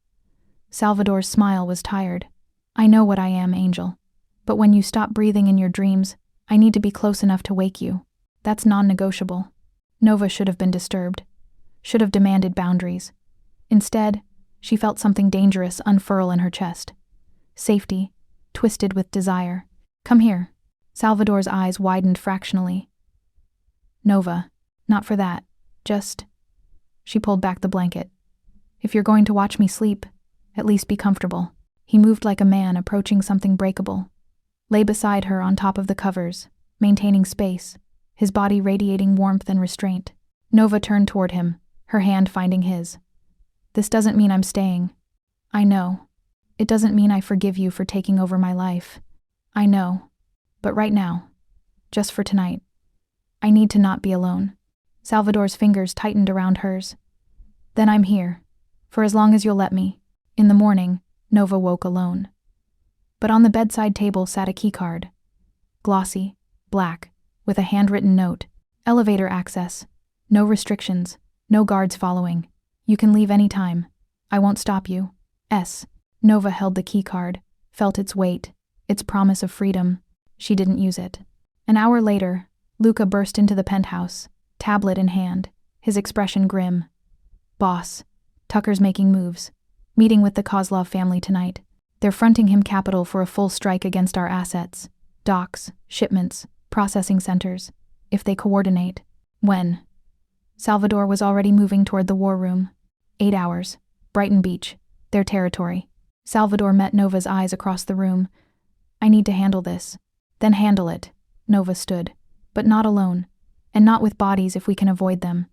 Salvador's smile was tired. I know what I am, Angel. But when you stop breathing in your dreams, I need to be close enough to wake you. That's non-negotiable. Nova should have been disturbed. Should have demanded boundaries. Instead, she felt something dangerous unfurl in her chest. Safety, twisted with desire. Come here. Salvador's eyes widened fractionally. Nova, not for that. Just... She pulled back the blanket. If you're going to watch me sleep, at least be comfortable. He moved like a man approaching something breakable. Lay beside her on top of the covers, maintaining space, his body radiating warmth and restraint. Nova turned toward him, her hand finding his. This doesn't mean I'm staying. I know. It doesn't mean I forgive you for taking over my life. I know. But right now, just for tonight, I need to not be alone. Salvador's fingers tightened around hers. Then I'm here, for as long as you'll let me. In the morning, Nova woke alone. But on the bedside table sat a keycard. Glossy, black, with a handwritten note. Elevator access. No restrictions. No guards following. You can leave any time. I won't stop you. S. Nova held the keycard, felt its weight, its promise of freedom. She didn't use it. An hour later, Luca burst into the penthouse, tablet in hand, his expression grim. Boss. Tucker's making moves. Meeting with the Kozlov family tonight. They're fronting him capital for a full strike against our assets. Docks, shipments, processing centers. If they coordinate. When? Salvador was already moving toward the war room. 8 hours. Brighton Beach. Their territory. Salvador met Nova's eyes across the room. I need to handle this. Then handle it. Nova stood. But not alone. And not with bodies if we can avoid them.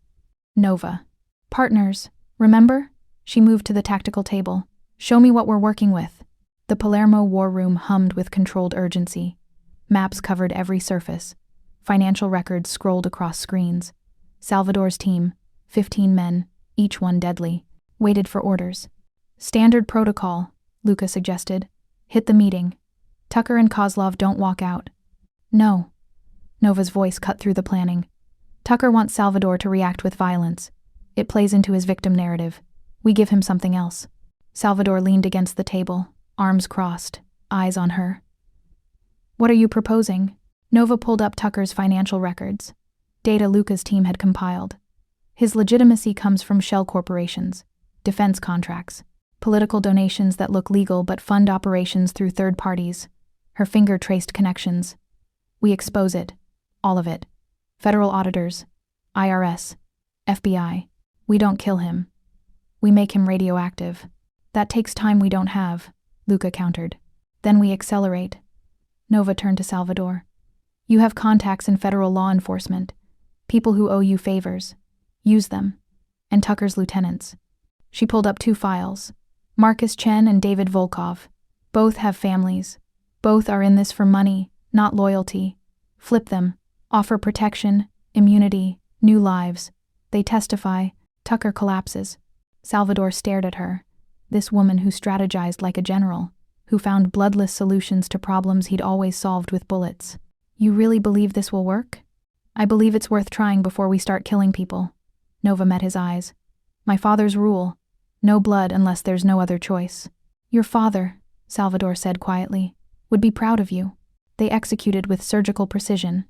Nova. Partners. Remember? She moved to the tactical table. Show me what we're working with. The Palermo war room hummed with controlled urgency. Maps covered every surface. Financial records scrolled across screens. Salvador's team, 15 men, each one deadly, waited for orders. Standard protocol, Luca suggested. Hit the meeting. Tucker and Kozlov don't walk out. No. Nova's voice cut through the planning. Tucker wants Salvador to react with violence. It plays into his victim narrative. We give him something else. Salvador leaned against the table, arms crossed, eyes on her. What are you proposing? Nova pulled up Tucker's financial records. Data Luca's team had compiled. His legitimacy comes from shell corporations, defense contracts, political donations that look legal but fund operations through third parties. Her finger traced connections. We expose it. All of it. Federal auditors, IRS, FBI. We don't kill him. We make him radioactive. That takes time we don't have, Luca countered. Then we accelerate. Nova turned to Salvador. You have contacts in federal law enforcement. People who owe you favors. Use them. And Tucker's lieutenants. She pulled up 2 files. Marcus Chen and David Volkov. Both have families. Both are in this for money, not loyalty. Flip them. Offer protection, immunity, new lives. They testify. Tucker collapses. Salvador stared at her. This woman who strategized like a general, who found bloodless solutions to problems he'd always solved with bullets. You really believe this will work? I believe it's worth trying before we start killing people. Nova met his eyes. My father's rule. No blood unless there's no other choice. Your father, Salvador said quietly, would be proud of you. They executed with surgical precision.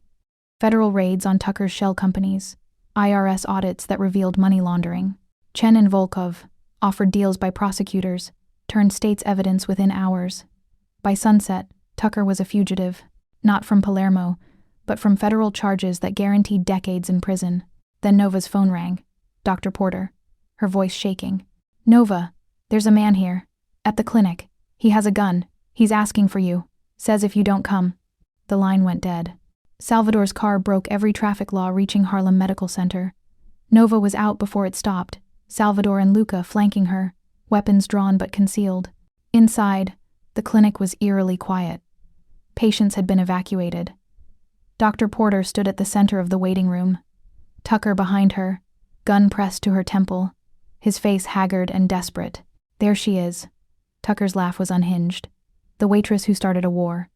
Federal raids on Tucker's shell companies. IRS audits that revealed money laundering. Chen and Volkov, offered deals by prosecutors, turned state's evidence within hours. By sunset, Tucker was a fugitive, not from Palermo, but from federal charges that guaranteed decades in prison. Then Nova's phone rang. Dr. Porter, her voice shaking. Nova, there's a man here. At the clinic. He has a gun. He's asking for you. Says if you don't come, The line went dead. Salvador's car broke every traffic law, reaching Harlem Medical Center. Nova was out before it stopped, Salvador and Luca flanking her, weapons drawn but concealed. Inside, the clinic was eerily quiet. Patients had been evacuated. Dr. Porter stood at the center of the waiting room. Tucker behind her, gun pressed to her temple, his face haggard and desperate. There she is. Tucker's laugh was unhinged. The waitress who started a war.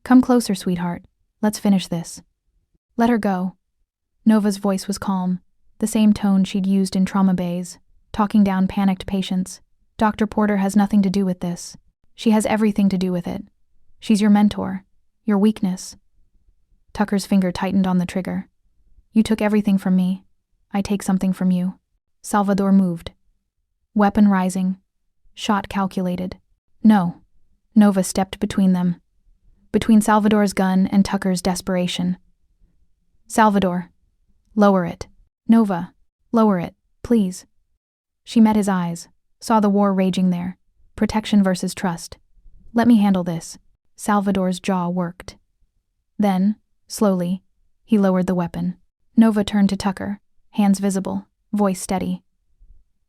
Come closer, sweetheart. Let's finish this. Let her go. Nova's voice was calm, the same tone she'd used in trauma bays, talking down panicked patients. Dr. Porter has nothing to do with this. She has everything to do with it. She's your mentor, your weakness. Tucker's finger tightened on the trigger. You took everything from me. I take something from you. Salvador moved. Weapon rising. Shot calculated. No. Nova stepped between them. Between Salvador's gun and Tucker's desperation. Salvador. Lower it. Nova. Lower it, please. She met his eyes, saw the war raging there. Protection versus trust. Let me handle this. Salvador's jaw worked. Then, slowly, he lowered the weapon. Nova turned to Tucker, hands visible, voice steady.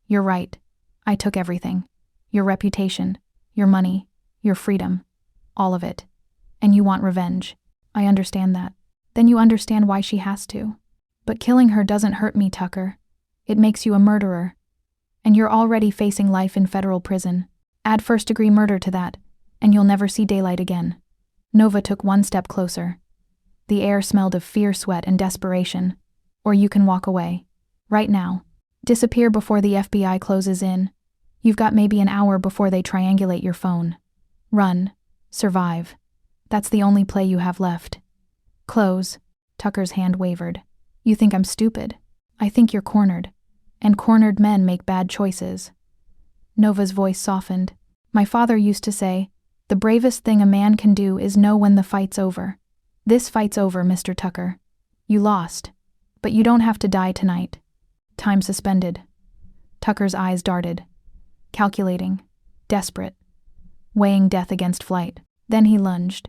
You're right. I took everything. Your reputation, your money, your freedom. All of it. And you want revenge. I understand that. Then you understand why she has to. But killing her doesn't hurt me, Tucker. It makes you a murderer. And you're already facing life in federal prison. Add first-degree murder to that, and you'll never see daylight again. Nova took one step closer. The air smelled of fear, sweat, and desperation. Or you can walk away. Right now. Disappear before the FBI closes in. You've got maybe an hour before they triangulate your phone. Run. Survive. That's the only play you have left. Close. Tucker's hand wavered. You think I'm stupid? I think you're cornered. And cornered men make bad choices. Nova's voice softened. My father used to say, the bravest thing a man can do is know when the fight's over. This fight's over, Mr. Tucker. You lost. But you don't have to die tonight. Time suspended. Tucker's eyes darted. Calculating. Desperate. Weighing death against flight. Then he lunged.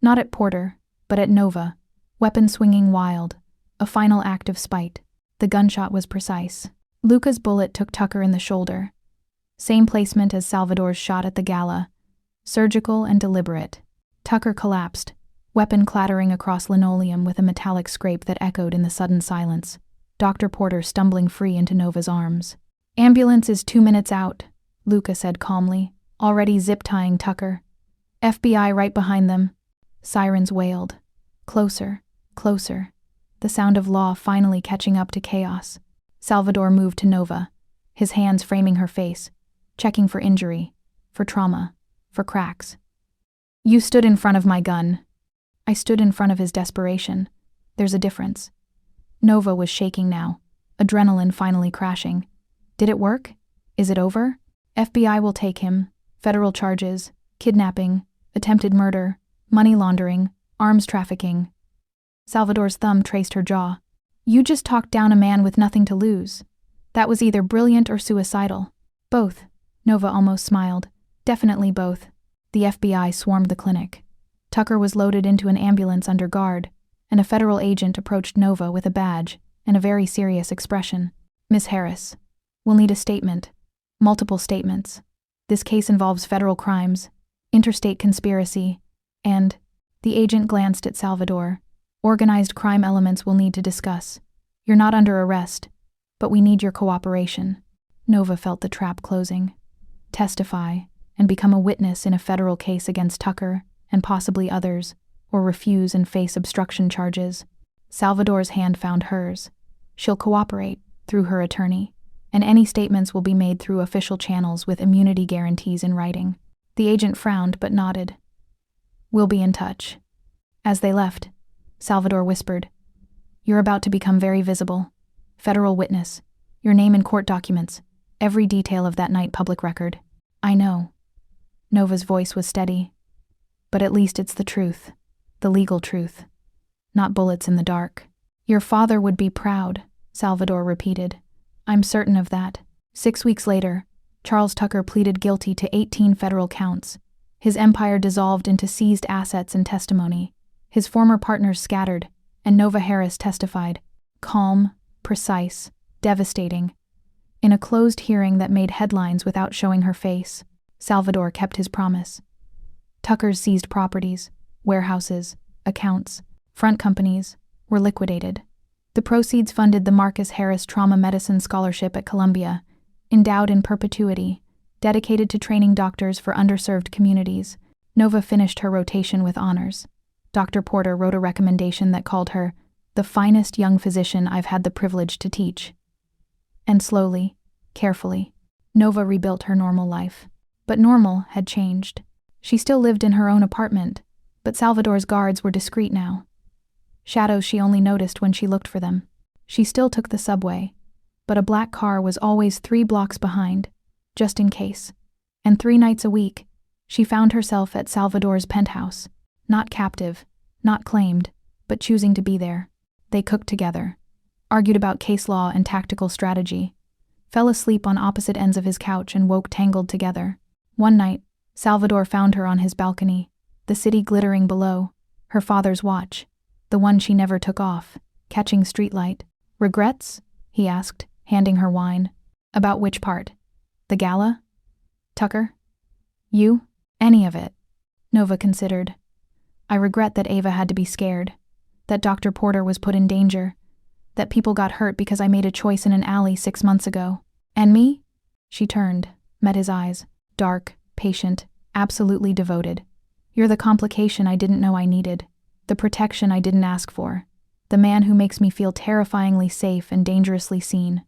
Not at Porter, but at Nova. Weapon swinging wild. A final act of spite. The gunshot was precise. Luca's bullet took Tucker in the shoulder. Same placement as Salvador's shot at the gala. Surgical and deliberate. Tucker collapsed, weapon clattering across linoleum with a metallic scrape that echoed in the sudden silence. Dr. Porter stumbling free into Nova's arms. Ambulance is 2 minutes out, Luca said calmly, already zip-tying Tucker. FBI right behind them. Sirens wailed. Closer, closer. The sound of law finally catching up to chaos. Salvador moved to Nova, his hands framing her face, checking for injury, for trauma, for cracks. You stood in front of my gun. I stood in front of his desperation. There's a difference. Nova was shaking now, adrenaline finally crashing. Did it work? Is it over? FBI will take him. Federal charges, kidnapping, attempted murder, money laundering, arms trafficking. Salvador's thumb traced her jaw. You just talked down a man with nothing to lose. That was either brilliant or suicidal. Both. Nova almost smiled. Definitely both. The FBI swarmed the clinic. Tucker was loaded into an ambulance under guard, and a federal agent approached Nova with a badge and a very serious expression. Miss Harris, we'll need a statement. Multiple statements. This case involves federal crimes, interstate conspiracy, and... The agent glanced at Salvador. Organized crime elements we'll need to discuss. You're not under arrest, but we need your cooperation. Nova felt the trap closing. Testify and become a witness in a federal case against Tucker and possibly others, or refuse and face obstruction charges. Salvador's hand found hers. She'll cooperate, through her attorney, and any statements will be made through official channels with immunity guarantees in writing. The agent frowned but nodded. We'll be in touch. As they left, Salvador whispered, You're about to become very visible. Federal witness. Your name in court documents. Every detail of that night public record. I know. Nova's voice was steady. But at least it's the truth. The legal truth. Not bullets in the dark. Your father would be proud, Salvador repeated. I'm certain of that. 6 weeks later, Charles Tucker pleaded guilty to 18 federal counts. His empire dissolved into seized assets and testimony. His former partners scattered, and Nova Harris testified. Calm, precise, devastating. In a closed hearing that made headlines without showing her face, Salvador kept his promise. Tucker's seized properties, warehouses, accounts, front companies, were liquidated. The proceeds funded the Marcus Harris Trauma Medicine Scholarship at Columbia, endowed in perpetuity, dedicated to training doctors for underserved communities. Nova finished her rotation with honors. Dr. Porter wrote a recommendation that called her the finest young physician I've had the privilege to teach. And slowly, carefully, Nova rebuilt her normal life. But normal had changed. She still lived in her own apartment, but Salvador's guards were discreet now. Shadows she only noticed when she looked for them. She still took the subway, but a black car was always 3 blocks behind, just in case. And 3 nights a week, she found herself at Salvador's penthouse, not captive, not claimed, but choosing to be there. They cooked together, argued about case law and tactical strategy, fell asleep on opposite ends of his couch and woke tangled together. One night, Salvador found her on his balcony, the city glittering below, her father's watch, the one she never took off, catching streetlight. "Regrets?" he asked, handing her wine. "About which part? The gala? Tucker? You? Any of it?" Nova considered. "I regret that Ava had to be scared, that Dr. Porter was put in danger, that people got hurt because I made a choice in an alley 6 months ago. And me?" She turned, met his eyes, dark, patient, absolutely devoted. "You're the complication I didn't know I needed, the protection I didn't ask for, the man who makes me feel terrifyingly safe and dangerously seen."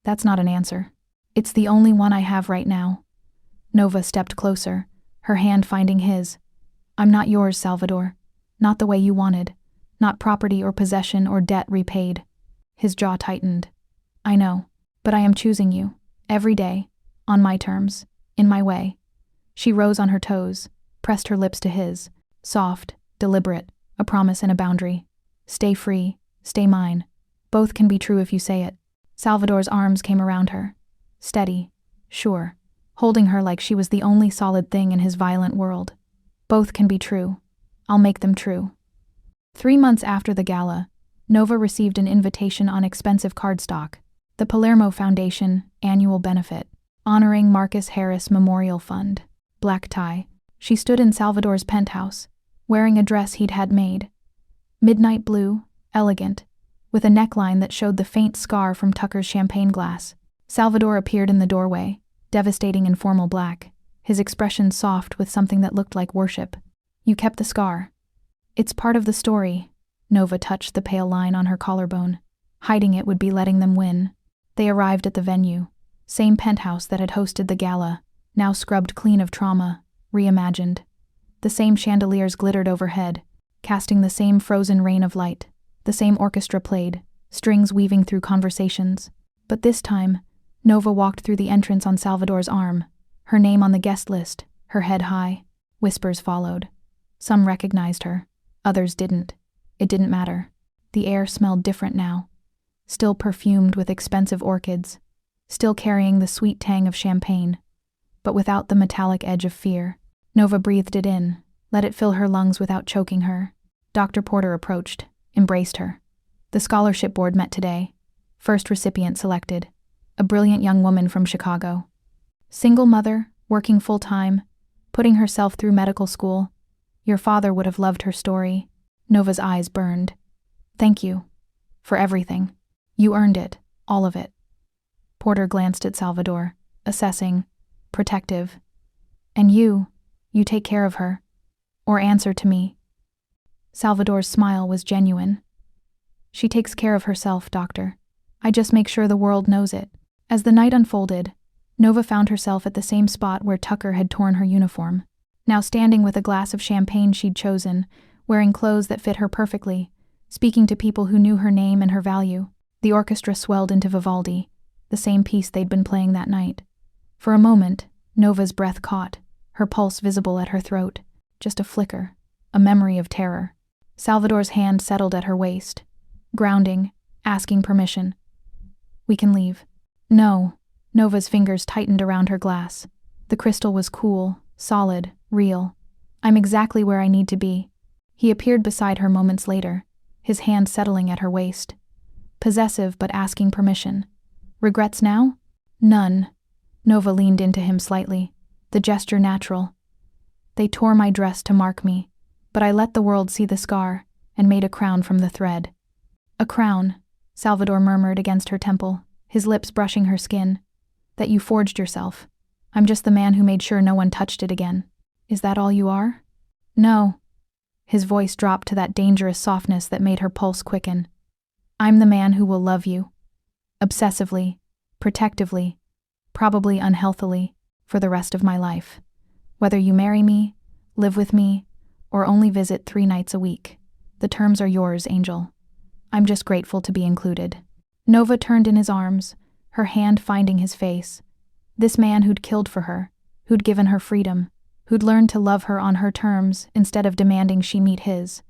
"That's not an answer. It's the only one I have right now." Nova stepped closer, her hand finding his. "I'm not yours, Salvador. Not the way you wanted. Not property or possession or debt repaid." His jaw tightened. "I know, but I am choosing you, every day, on my terms, in my way." She rose on her toes, pressed her lips to his, soft, deliberate, a promise and a boundary. "Stay free, stay mine. Both can be true if you say it." Salvador's arms came around her, steady, sure, holding her like she was the only solid thing in his violent world. "Both can be true. I'll make them true." 3 months after the gala, Nova received an invitation on expensive cardstock, the Palermo Foundation annual benefit, honoring Marcus Harris Memorial Fund. Black tie. She stood in Salvador's penthouse, wearing a dress he'd had made. Midnight blue, elegant, with a neckline that showed the faint scar from Tucker's champagne glass. Salvador appeared in the doorway, devastating in formal black, his expression soft with something that looked like worship. "You kept the scar." "It's part of the story." Nova touched the pale line on her collarbone. Hiding it would be letting them win. They arrived at the venue, same penthouse that had hosted the gala, now scrubbed clean of trauma, reimagined. The same chandeliers glittered overhead, casting the same frozen rain of light. The same orchestra played, strings weaving through conversations. But this time, Nova walked through the entrance on Salvador's arm, her name on the guest list, her head high. Whispers followed. Some recognized her, others didn't. It didn't matter. The air smelled different now, still perfumed with expensive orchids, still carrying the sweet tang of champagne, but without the metallic edge of fear. Nova breathed it in, let it fill her lungs without choking her. Dr. Porter approached, embraced her. The scholarship board met today. First recipient selected, a brilliant young woman from Chicago. Single mother, working full-time, putting herself through medical school. Your father would have loved her story. Nova's eyes burned. "Thank you. For everything. You earned it, all of it." Porter glanced at Salvador, assessing, protective. "And you take care of her. Or answer to me." Salvador's smile was genuine. "She takes care of herself, doctor. I just make sure the world knows it." As the night unfolded, Nova found herself at the same spot where Tucker had torn her uniform. Now standing with a glass of champagne she'd chosen, wearing clothes that fit her perfectly, speaking to people who knew her name and her value. The orchestra swelled into Vivaldi, the same piece they'd been playing that night. For a moment, Nova's breath caught, her pulse visible at her throat. Just a flicker, a memory of terror. Salvador's hand settled at her waist, grounding, asking permission. "We can leave." "No." Nova's fingers tightened around her glass. The crystal was cool, solid, real. "I'm exactly where I need to be." He appeared beside her moments later, his hand settling at her waist. Possessive but asking permission. Regrets now? None. Nova leaned into him slightly, the gesture natural. They tore my dress to mark me, but I let the world see the scar and made a crown from the thread. A crown, Salvador murmured against her temple, his lips brushing her skin. That you forged yourself. I'm just the man who made sure no one touched it again. Is that all you are? No. His voice dropped to that dangerous softness that made her pulse quicken. I'm the man who will love you. Obsessively, protectively, probably unhealthily, for the rest of my life. Whether you marry me, live with me, or only visit 3 nights a week. The terms are yours, Angel. I'm just grateful to be included. Nova turned in his arms, her hand finding his face. This man who'd killed for her, who'd given her freedom, who'd learned to love her on her terms instead of demanding she meet his.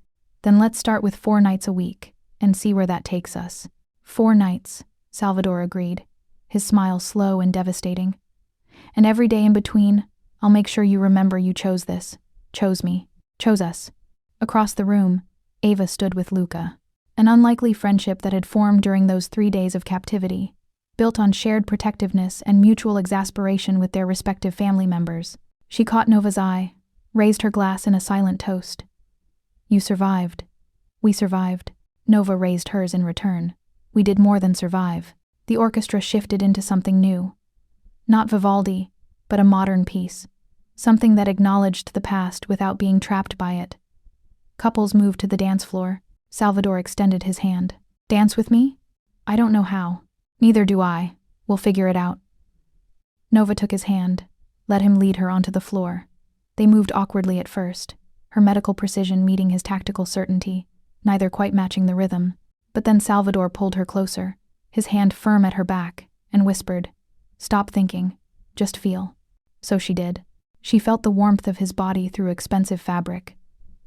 Then let's start with 4 nights a week, and see where that takes us. 4 nights, Salvador agreed, his smile slow and devastating. And every day in between, I'll make sure you remember you chose this, chose me, chose us. Across the room, Ava stood with Luca. An unlikely friendship that had formed during those 3 days of captivity, built on shared protectiveness and mutual exasperation with their respective family members. She caught Nova's eye, raised her glass in a silent toast. You survived. We survived. Nova raised hers in return. We did more than survive. The orchestra shifted into something new. Not Vivaldi, but a modern piece. Something that acknowledged the past without being trapped by it. Couples moved to the dance floor. Salvador extended his hand. Dance with me? I don't know how. Neither do I. We'll figure it out. Nova took his hand, let him lead her onto the floor. They moved awkwardly at first, her medical precision meeting his tactical certainty, neither quite matching the rhythm. But then Salvador pulled her closer, his hand firm at her back, and whispered, Stop thinking. Just feel. So she did. She felt the warmth of his body through expensive fabric,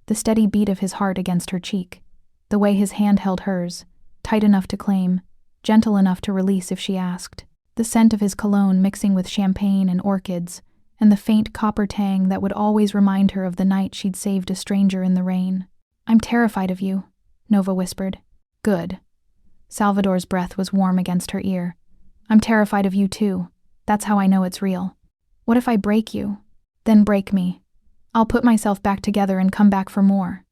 the steady beat of his heart against her cheek, the way his hand held hers, tight enough to claim, gentle enough to release if she asked, the scent of his cologne mixing with champagne and orchids, and the faint copper tang that would always remind her of the night she'd saved a stranger in the rain. I'm terrified of you, Nova whispered. Good. Salvador's breath was warm against her ear. I'm terrified of you too. That's how I know it's real. What if I break you? Then break me. I'll put myself back together and come back for more.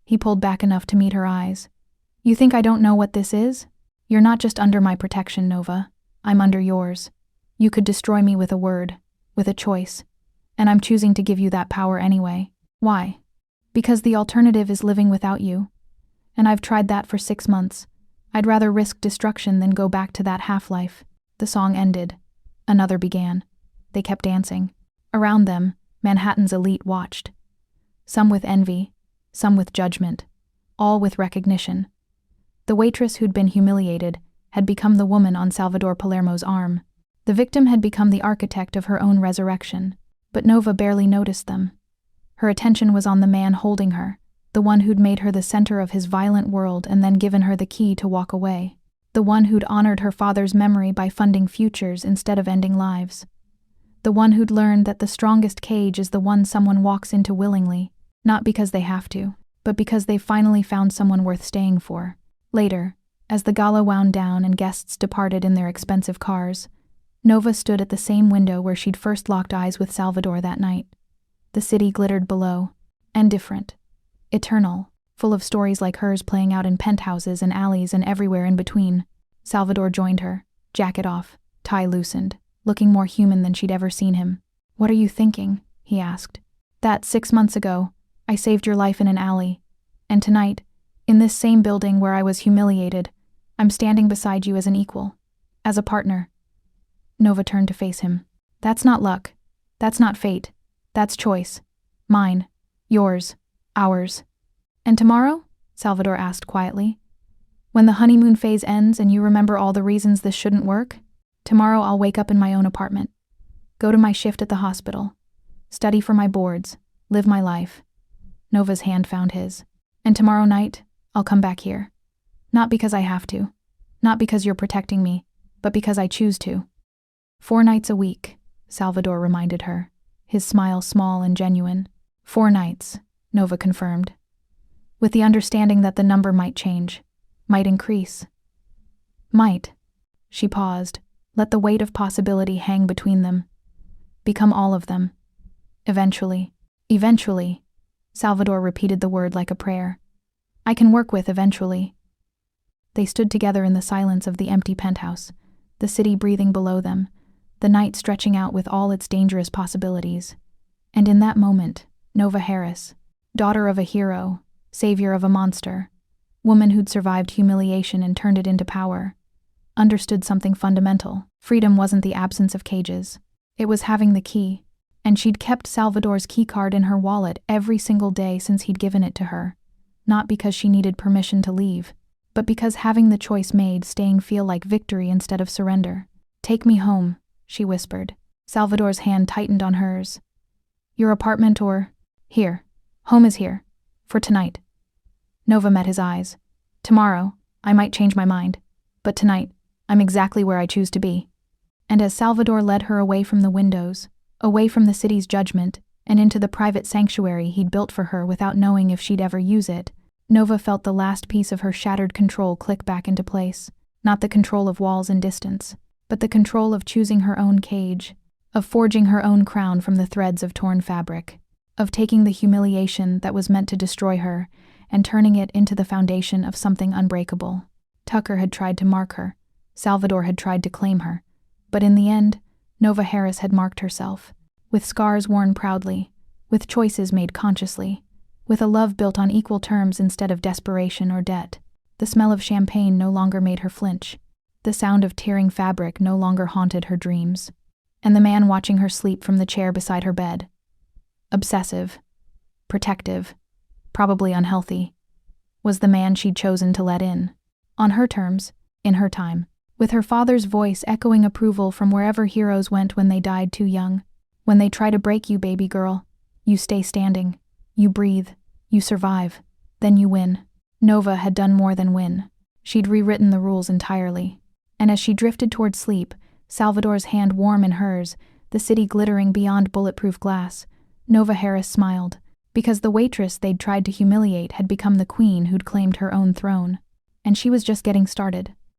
He pulled back enough to meet her eyes. You think I don't know what this is? You're not just under my protection, Nova. I'm under yours. You could destroy me with a word, with a choice. And I'm choosing to give you that power anyway. Why? Because the alternative is living without you. And I've tried that for 6 months. I'd rather risk destruction than go back to that half-life. The song ended. Another began. They kept dancing. Around them, Manhattan's elite watched. Some with envy, some with judgment, all with recognition. The waitress who'd been humiliated had become the woman on Salvador Palermo's arm. The victim had become the architect of her own resurrection, but Nova barely noticed them. Her attention was on the man holding her, the one who'd made her the center of his violent world and then given her the key to walk away. The one who'd honored her father's memory by funding futures instead of ending lives. The one who'd learned that the strongest cage is the one someone walks into willingly, not because they have to, but because they've finally found someone worth staying for. Later, as the gala wound down and guests departed in their expensive cars, Nova stood at the same window where she'd first locked eyes with Salvador that night. The city glittered below, and different, eternal, full of stories like hers playing out in penthouses and alleys and everywhere in between. Salvador joined her, jacket off, tie loosened, looking more human than she'd ever seen him. What are you thinking? He asked. That 6 months ago, I saved your life in an alley, and tonight, in this same building where I was humiliated, I'm standing beside you as an equal, as a partner. Nova turned to face him. That's not luck. That's not fate. That's choice. Mine. Yours. Ours. And tomorrow? Salvador asked quietly. When the honeymoon phase ends and you remember all the reasons this shouldn't work, tomorrow I'll wake up in my own apartment, go to my shift at the hospital, study for my boards, live my life. Nova's hand found his. And tomorrow night, I'll come back here. Not because I have to. Not because you're protecting me, but because I choose to. 4 nights a week, Salvador reminded her, his smile small and genuine. 4 nights, Nova confirmed. with the understanding that the number might change, might increase. Might. She paused, let the weight of possibility hang between them. Become all of them. Eventually. Eventually. Salvador repeated the word like a prayer. I can work with eventually. They stood together in the silence of the empty penthouse, the city breathing below them, the night stretching out with all its dangerous possibilities. And in that moment, Nova Harris, daughter of a hero, savior of a monster, woman who'd survived humiliation and turned it into power, understood something fundamental. Freedom wasn't the absence of cages. It was having the key, and she'd kept Salvador's keycard in her wallet every single day since he'd given it to her, not because she needed permission to leave, but because having the choice made staying feel like victory instead of surrender. Take me home, she whispered. Salvador's hand tightened on hers. Your apartment or… Here. Home is here. For tonight. Nova met his eyes. Tomorrow, I might change my mind. But tonight, I'm exactly where I choose to be. And as Salvador led her away from the windows, away from the city's judgment, and into the private sanctuary he'd built for her without knowing if she'd ever use it, Nova felt the last piece of her shattered control click back into place. Not the control of walls and distance, but the control of choosing her own cage, of forging her own crown from the threads of torn fabric, of taking the humiliation that was meant to destroy her and turning it into the foundation of something unbreakable. Tucker had tried to mark her. Salvador had tried to claim her. But in the end, Nova Harris had marked herself, with scars worn proudly, with choices made consciously, with a love built on equal terms instead of desperation or debt. The smell of champagne no longer made her flinch. The sound of tearing fabric no longer haunted her dreams. And the man watching her sleep from the chair beside her bed, obsessive, protective, probably unhealthy, was the man she'd chosen to let in. On her terms, in her time, with her father's voice echoing approval from wherever heroes went when they died too young. When they try to break you, baby girl, you stay standing, you breathe, you survive, then you win. Nova had done more than win. She'd rewritten the rules entirely. And as she drifted toward sleep, Salvador's hand warm in hers, the city glittering beyond bulletproof glass, Nova Harris smiled, because the waitress they'd tried to humiliate had become the queen who'd claimed her own throne. And she was just getting started.